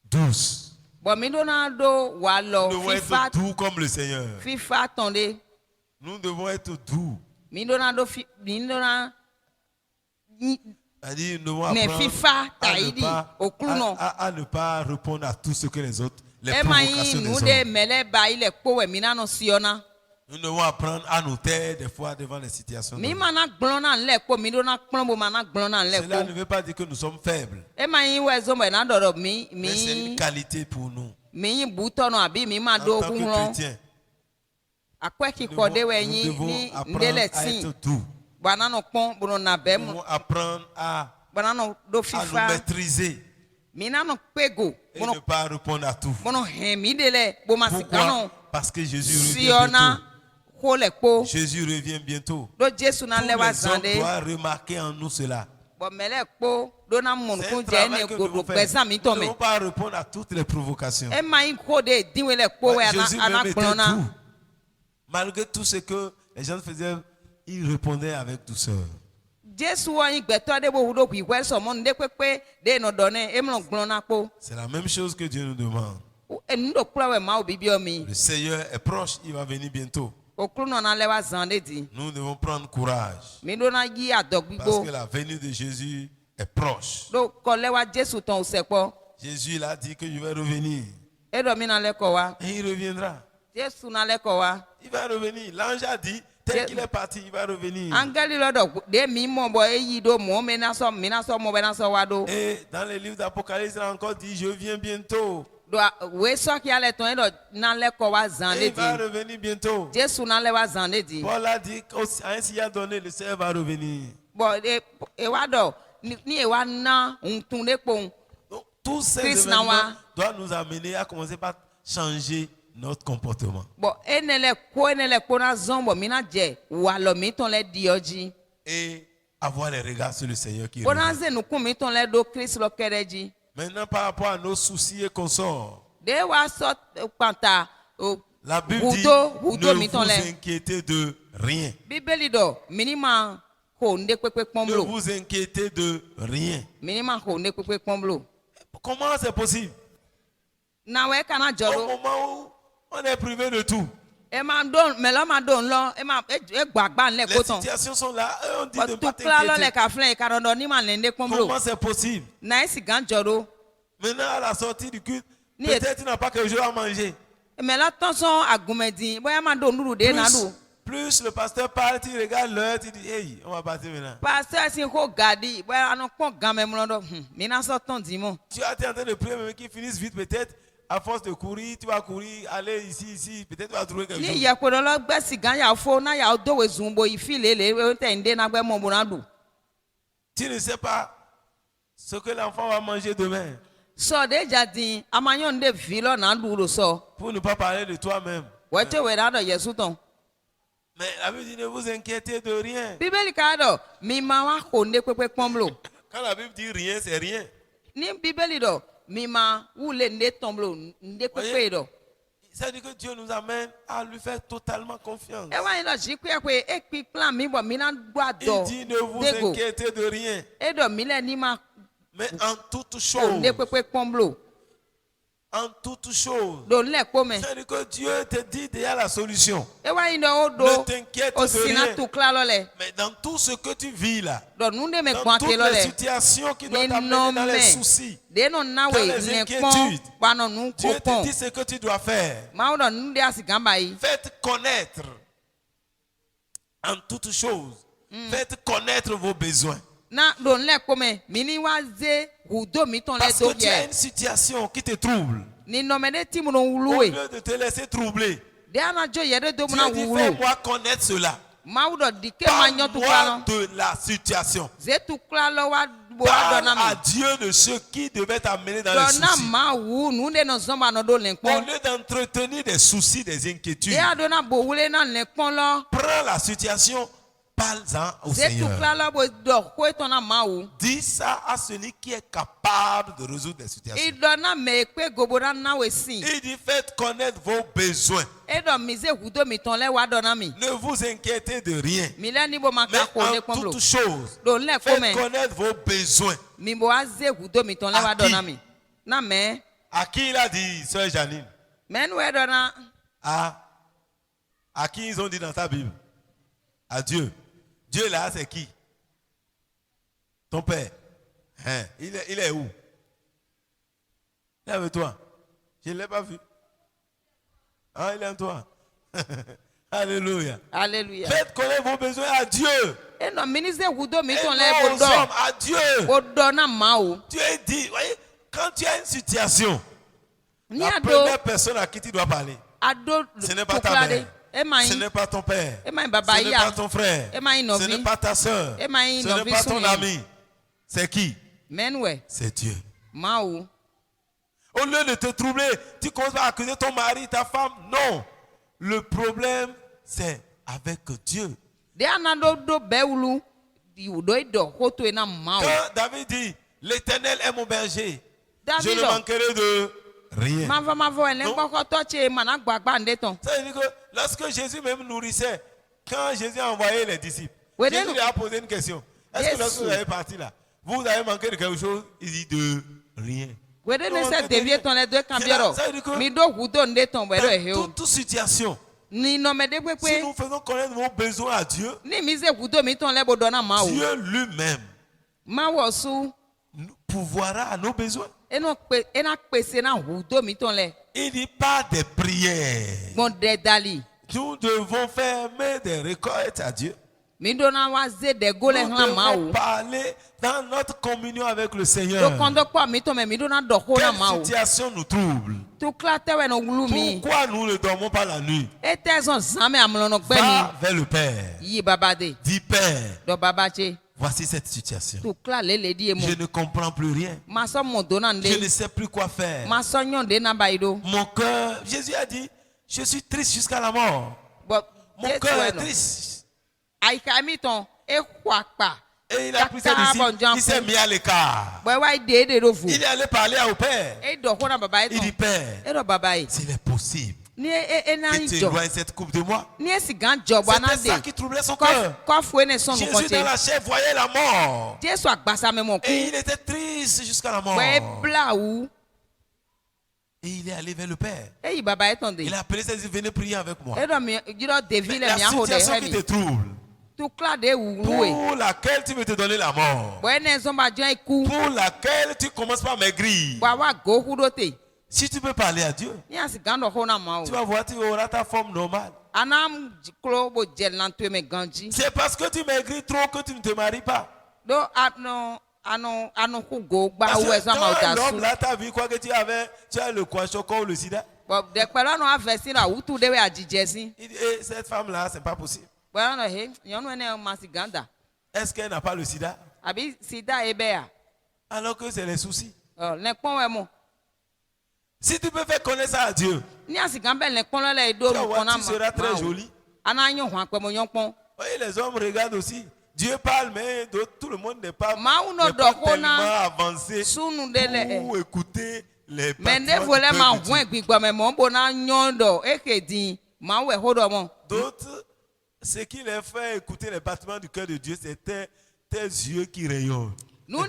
douce. Nous devons être doux comme le Seigneur. Nous devons être doux. Nous devons apprendre à ne pas répondre à tout ce que les autres, les provocations des hommes. Nous devons apprendre à nous taire des fois devant les situations. Cela ne veut pas dire que nous sommes faibles. Mais c'est une qualité pour nous. En tant que chrétiens, nous devons apprendre à être doux. Nous devons apprendre à nous maîtriser et ne pas répondre à tout. Pourquoi? Parce que Jésus revient bientôt. Jésus revient bientôt. Tous les hommes doivent remarquer en nous cela. C'est un travail que nous devons faire. Nous ne devons pas répondre à toutes les provocations. Jésus même était doux. Malgré tout ce que les gens faisaient, il répondait avec douceur. C'est la même chose que Dieu nous demande. Le Seigneur est proche, il va venir bientôt. Nous devons prendre courage. Parce que la venue de Jésus est proche. Jésus il a dit que je vais revenir. Et il reviendra. Il va revenir. L'ange a dit, tel qu'il est parti, il va revenir. Et dans les livres d'Apocalypse, il a encore dit, je viens bientôt. Et il va revenir bientôt. Paul a dit ainsi a donné, le Seigneur va revenir. Donc, tous ces événements doivent nous amener à commencer par changer notre comportement. Et avoir les regards sur le Seigneur qui revient. Maintenant, par rapport à nos soucis et consorts, la Bible dit, ne vous inquiétez de rien. Ne vous inquiétez de rien. Comment c'est possible? Au moment où on est privé de tout. Les situations sont là. On dit de ne pas t'inquiéter. Comment c'est possible? Maintenant, à la sortie du culte, peut-être tu n'as pas quelque chose à manger. Plus le pasteur parle, il regarde l'heure, il dit, hey, on va partir maintenant. Pasteur, si on garde, on pas gamin mondo. Mina sortant dimanche. Tu as été en train de prier, mais qu'il finisse vite peut-être. À force de courir, tu vas courir, aller ici, peut-être tu vas trouver quelque chose. Il y a quoi dans le bas si gagne à fond, na ya do we zumbo il file les tende na gbe mo bonadu. Tu ne sais pas ce que l'enfant va manger demain. So déjà dit, amanyon de vilo na duro so. Pour ne pas parler de toi-même. Wete we na do Yesu ton. Mais la Bible dit ne vous inquiétez de rien. Bible kado mi ma wa konde pepe pomlo. Quand la Bible dit rien, c'est rien. Ni Bible do mi ma wule nde tomblo nde pepe do. Ça dit que Dieu nous amène à lui faire totalement confiance. E wa ina jikwe kwe e pi plan mi bo mi na gba do. Il dit ne vous inquiétez de rien. E do mi le ni ma mais en toute chose. Nde pepe pomlo. En toute chose. C'est-à-dire que Dieu te dit déjà la solution. Ne t'inquiète de rien. Mais dans tout ce que tu vis là, dans toutes les situations qui doivent t'amener dans les soucis, dans les inquiétudes, Dieu te dit ce que tu dois faire. Faites connaître en toutes choses. Faites connaître vos besoins. Parce que tu as une situation qui te trouble. Au lieu de te laisser troubler, Dieu dit fais-moi connaître cela. Parle-moi de la situation. Parle à Dieu de ce qui devait t'amener dans les soucis. Au lieu d'entretenir des soucis, des inquiétudes, prends la situation. Parle-en au Seigneur. Dis ça à celui qui est capable de résoudre des situations. Il dit faites connaître vos besoins. Ne vous inquiétez de rien. Mais en toutes choses, faites connaître vos besoins. À qui il a dit, Sœur Janine? À qui ils ont dit dans ta Bible? À Dieu. Dieu là, c'est qui? Ton père. Hein? Il est où? Il est avec toi. Je ne l'ai pas vu. Ah, il est en toi. Alléluia. Alléluia. Faites connaître vos besoins à Dieu. Et non, ministre à Dieu. Dieu dit, voyez, quand tu as une situation, la première personne à qui tu dois parler, ce n'est pas ta mère. Ce n'est pas ton père. Ce n'est pas ton frère. Ce n'est pas ta soeur. Ce n'est pas ton ami. C'est qui? C'est Dieu. Au lieu de te troubler, tu commences à accuser ton mari, ta femme. Non. Le problème, c'est avec Dieu. Quand David dit, l'Éternel est mon berger, je ne manquerai de rien. Ça veut dire que lorsque Jésus même nourrissait, quand Jésus a envoyé les disciples, Jésus lui a posé une question. Est-ce que lorsque vous avez parti là, vous avez manqué de quelque chose? Il dit de rien. Dans toute situation, si nous faisons connaître nos besoins à Dieu, Dieu lui-même pourvoira à nos besoins. Il dit pas des prières. Nous devons faire des récoltes à Dieu. Nous devons parler dans notre communion avec le Seigneur. Quelle situation nous trouble? Pourquoi nous ne dormons pas la nuit? Va vers le Père. Dis Père, voici cette situation. Je ne comprends plus rien. Je ne sais plus quoi faire. Mon cœur, Jésus a dit, je suis triste jusqu'à la mort. Mon cœur est triste. Et il a pris ses disciples, il s'est mis à l'écart. Il est allé parler au Père. Il dit, Père, s'il est possible que tu éloignes cette coupe de moi. C'était ça qui troublait son cœur. Jésus dans la chair voyait la mort. Et il était triste jusqu'à la mort. Et il est allé vers le Père. Il a appelé ses disciples, venez prier avec moi. Mais la situation qui te trouble, pour laquelle tu veux te donner la mort, pour laquelle tu commences par maigrir, si tu peux parler à Dieu, tu vas voir, tu auras ta forme normale. C'est parce que tu maigris trop que tu ne te maries pas. Parce que quand l'homme là t'a vu quoi que tu as le kwashiorkor ou le sida. Et cette femme là, c'est pas possible. Est-ce qu'elle n'a pas le sida? Alors que c'est les soucis. Si tu peux faire connaître ça à Dieu, tu seras très joli. Oui, les hommes regardent aussi. Dieu parle, mais tout le monde n'est pas tellement avancé pour écouter les battements d'autres, ce qui les fait écouter les battements du cœur de Dieu, c'était tes yeux qui rayonnent. Sinon,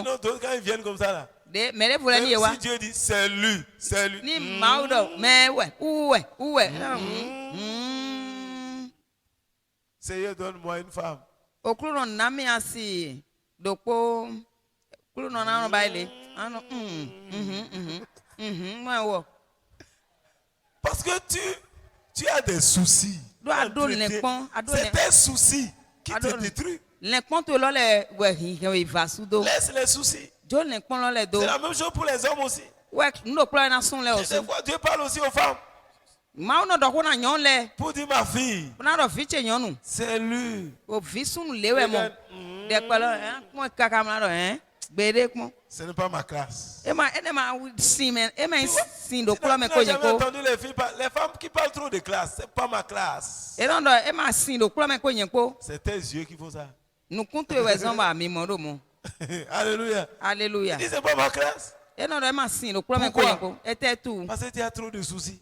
d'autres, quand ils viennent comme ça là, même si Dieu dit c'est lui, c'est lui. Seigneur, donne-moi une femme. Parce que tu as des soucis. C'est tes soucis qui te détruisent. Laisse les soucis. C'est la même chose pour les hommes aussi. Des fois, Dieu parle aussi aux femmes. Pour dire ma fille, c'est lui. Ce n'est pas ma classe. Tu n'as jamais entendu les femmes qui parlent trop de classe. C'est pas ma classe. C'est tes yeux qui font ça. Alléluia. Alléluia. C'est pas ma classe. Pourquoi? Parce que tu as trop de soucis.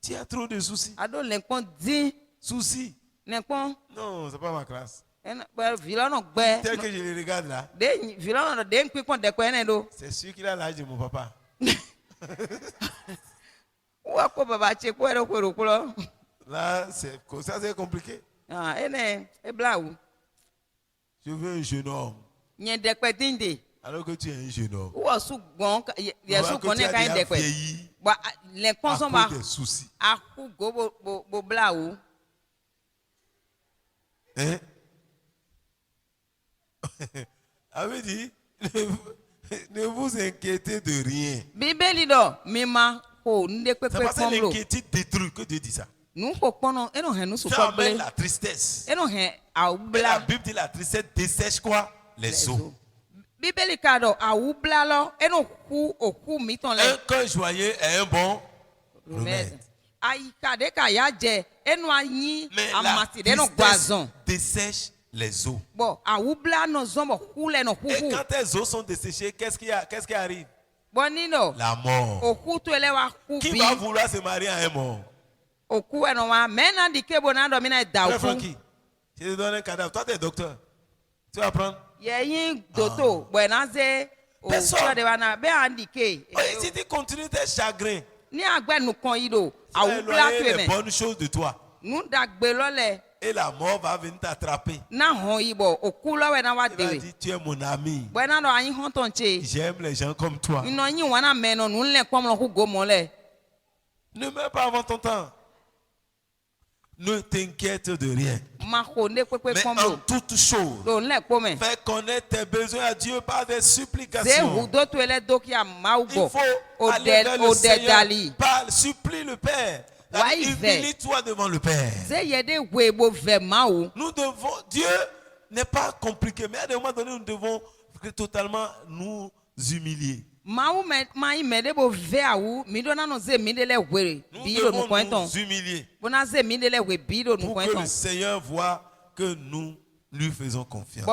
Tu as trop de soucis. Soucis. Non, c'est pas ma classe. Tel que je les regarde là, c'est sûr qu'il a l'âge de mon papa. Là, ça c'est compliqué. Je veux un jeune homme. Alors que tu es un jeune homme. Alors que tu as déjà vieilli à cause des soucis. Hein? Avait dit, ne vous inquiétez de rien. C'est parce que l'inquiétude détruit que Dieu dit ça. Fermez la tristesse. Et la Bible dit la tristesse dessèche quoi? Les eaux. Un cœur joyeux est un bon remède. Mais la tristesse dessèche les eaux. Et quand tes eaux sont desséchées, qu'est-ce qui arrive? La mort. Qui va vouloir se marier à un mort? Frère Francky, je te donne un cadavre. Toi, tu es docteur. Tu vas prendre? Personne. Si tu continues tes chagrins, tu vas éloigner les bonnes choses de toi. Et la mort va venir t'attraper. Il va dire, tu es mon ami. J'aime les gens comme toi. Ne meurs pas avant ton temps. Ne t'inquiète de rien. Mais en toute chose, fais connaître tes besoins à Dieu par des supplications. Il faut aller vers le Seigneur. Parle, supplie le Père. Humilie-toi devant le Père. Nous devons, Dieu n'est pas compliqué, mais à un moment donné, nous devons totalement nous humilier. Nous devons nous humilier pour que le Seigneur voit que nous lui faisons confiance.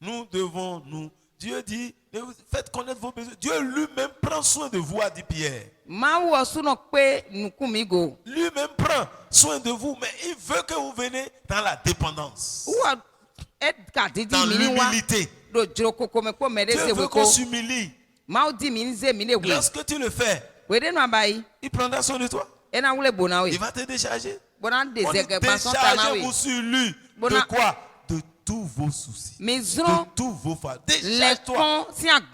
Nous devons nous... Dieu dit, faites connaître vos besoins. Dieu lui-même prend soin de vous, a dit Pierre. Lui-même prend soin de vous, mais il veut que vous veniez dans la dépendance, dans l'humilité. Dieu veut qu'on s'humilie. Lorsque tu le fais, il prendra soin de toi. Il va te décharger. On est déchargé vous sur lui. De quoi? De tous vos soucis, de tous vos fardeaux. Décharge-toi. Ces choses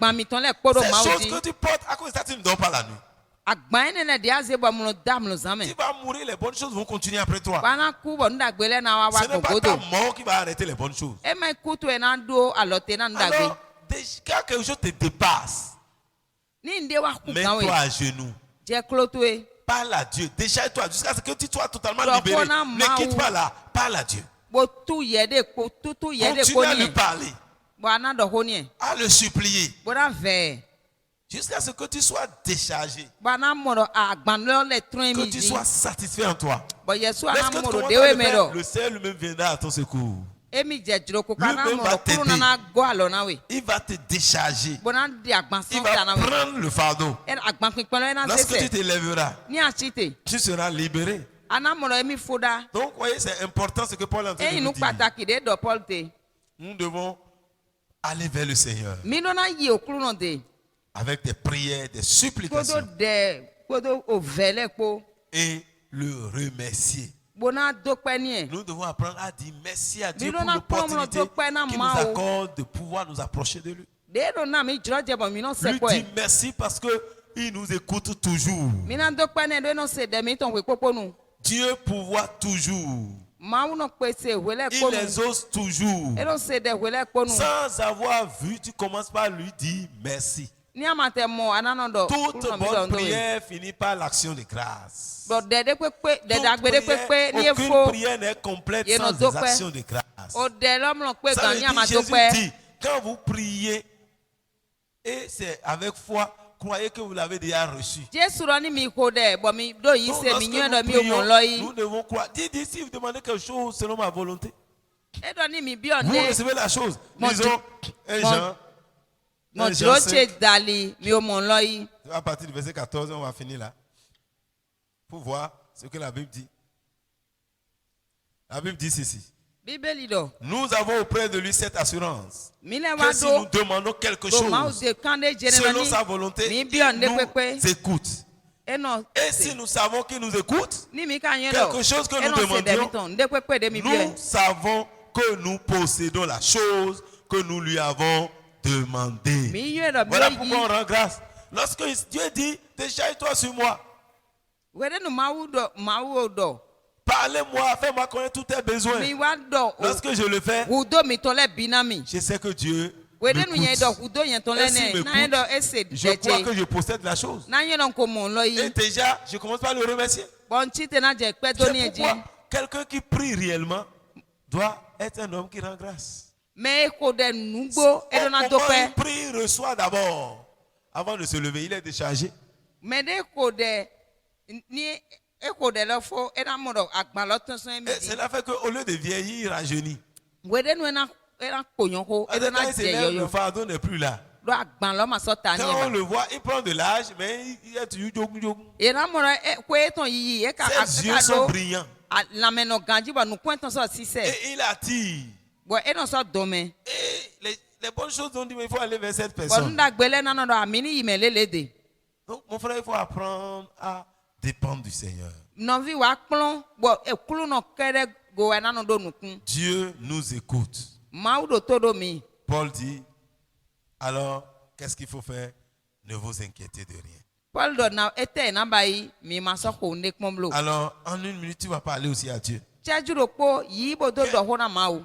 que tu portes à cause de ça, tu ne dors pas la nuit. Tu vas mourir, les bonnes choses vont continuer après toi. Ce n'est pas ta mort qui va arrêter les bonnes choses. Alors, quand quelque chose te dépasse, mets-toi à genoux. Parle à Dieu. Décharge-toi jusqu'à ce que tu sois totalement libéré. Ne quitte pas là. Parle à Dieu. Continue à lui parler. À le supplier. Jusqu'à ce que tu sois déchargé. Que tu sois satisfait en toi. Lorsque tu commences à le faire, le Seigneur lui-même viendra à ton secours. Lui-même va t'aider. Il va te décharger. Il va prendre le fardeau. Lorsque tu te lèveras, tu seras libéré. Donc, voyez, c'est important ce que Paul est en train de nous dire. Nous devons aller vers le Seigneur avec des prières, des supplications et le remercier. Nous devons apprendre à dire merci à Dieu pour l'opportunité qu'il nous accorde de pouvoir nous approcher de lui. Lui dire merci parce qu'il nous écoute toujours. Dieu pourvoit toujours. Il les ose toujours. Sans avoir vu, tu commences par lui dire merci. Toute bonne prière finit par l'action de grâce. Aucune prière n'est complète sans des actions de grâce. Ça veut dire, Jésus dit, quand vous priez, et c'est avec foi, croyez que vous l'avez déjà reçu. Donc, nous devons croire. Dis, si vous demandez quelque chose selon ma volonté, vous recevez la chose. Disons, un Jean. À partir du verset 14, on va finir là. Pour voir ce que la Bible dit. La Bible dit ceci. Nous avons auprès de lui cette assurance que si nous demandons quelque chose selon sa volonté, il nous écoute. Et si nous savons qu'il nous écoute, quelque chose que nous demandions, nous savons que nous possédons la chose que nous lui avons demandé. Voilà pourquoi on rend grâce. Lorsque Dieu dit, décharge-toi sur moi. Parlez-moi, fais-moi connaître tous tes besoins. Lorsque je le fais, je sais que Dieu m'écoute. Et s'il m'écoute, je crois que je possède la chose. Et déjà, je commence par le remercier. C'est pourquoi quelqu'un qui prie réellement doit être un homme qui rend grâce. Mais au moment où il prie, il reçoit d'abord. Avant de se lever, il est déchargé. Et cela fait qu'au lieu de vieillir, il rajeunit. Le fardeau n'est plus là. Quand on le voit, il prend de l'âge, mais il est toujours jogou. Ses yeux sont brillants. Et il attire. Et les bonnes choses ont dit, mais il faut aller vers cette personne. Donc, mon frère, il faut apprendre à dépendre du Seigneur. Dieu nous écoute. Paul dit, alors, qu'est-ce qu'il faut faire? Ne vous inquiétez de rien. Alors, en une minute, tu vas parler aussi à Dieu.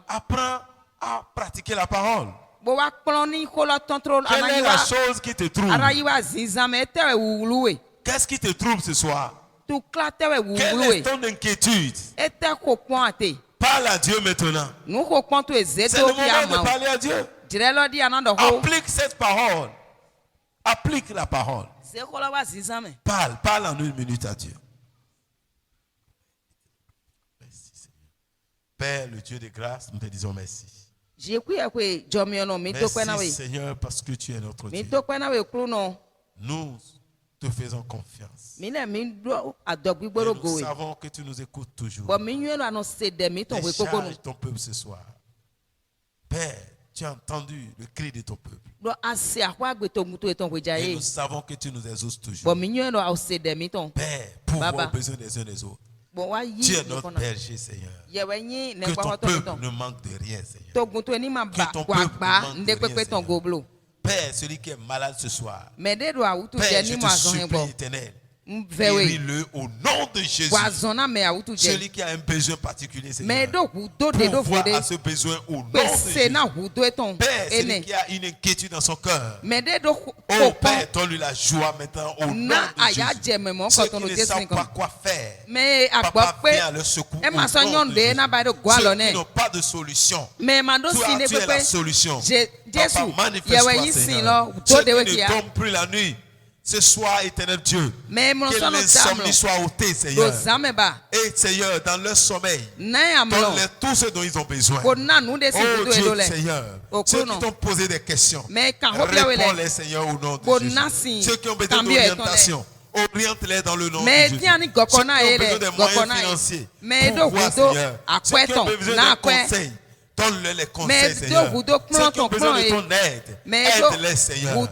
Apprends à pratiquer la parole. Quelle est la chose qui te trouble? Qu'est-ce qui te trouble ce soir? Quelle est ton inquiétude? Parle à Dieu maintenant. C'est le moment de parler à Dieu. Applique cette parole. Applique la parole. Parle en une minute à Dieu. Merci Seigneur. Père, le Dieu de grâce, nous te disons merci. Merci Seigneur parce que tu es notre Dieu. Nous te faisons confiance. Et nous savons que tu nous écoutes toujours. Décharge ton peuple ce soir. Père, tu as entendu le cri de ton peuple. Et nous savons que tu nous exauces toujours. Père, pourvois aux besoins des uns des autres. Tu es notre berger, Seigneur. Que ton peuple ne manque de rien, Seigneur. Que ton peuple ne manque de rien, Seigneur. Père, celui qui est malade ce soir, Père, je te supplie, Éternel, guéris-le au nom de Jésus. Celui qui a un besoin particulier, Seigneur, pourvois à ce besoin au nom de Jésus. Père, celui qui a une inquiétude dans son cœur, oh Père, donne-lui la joie maintenant au nom de Jésus. Ceux qui ne savent pas quoi faire, Papa, viens à leur secours au nom de Jésus. Ceux qui n'ont pas de solution, toi, tu es la solution. Papa, manifeste-toi, Seigneur. Ceux qui ne dorment plus la nuit, ce soir, éternel Dieu, que l'insomnie soit ôtée, Seigneur. Et Seigneur, dans leur sommeil, donne-leur tout ce dont ils ont besoin. Oh Dieu, Seigneur, ceux qui t'ont posé des questions, réponds-les, Seigneur, au nom de Jésus. Ceux qui ont besoin d'orientation, oriente-les dans le nom de Jésus. Ceux qui ont besoin des moyens financiers, pourvois, Seigneur. Ceux qui ont besoin de conseils, donne-leur les conseils, Seigneur. Ceux qui ont besoin de ton aide, aide-les, Seigneur. Oh,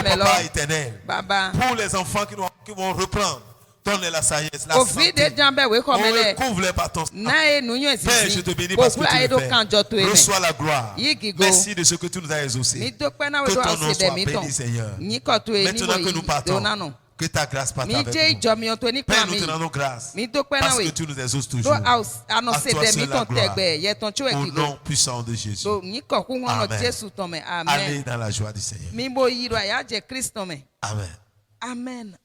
Papa éternel, pour les enfants qui vont reprendre, donne-les la sagesse, la santé. Recouvre-les par ton sang. Père, je te bénis parce que tu le fais. Reçois la gloire. Merci de ce que tu nous as exaucé. Que ton nom soit béni, Seigneur. Maintenant que nous partons, que ta grâce parte avec nous. Père, nous te rendons grâce parce que tu nous exauces toujours. À toi seul la gloire. Au nom puissant de Jésus. Amen. Allez dans la joie du Seigneur. Amen. Amen.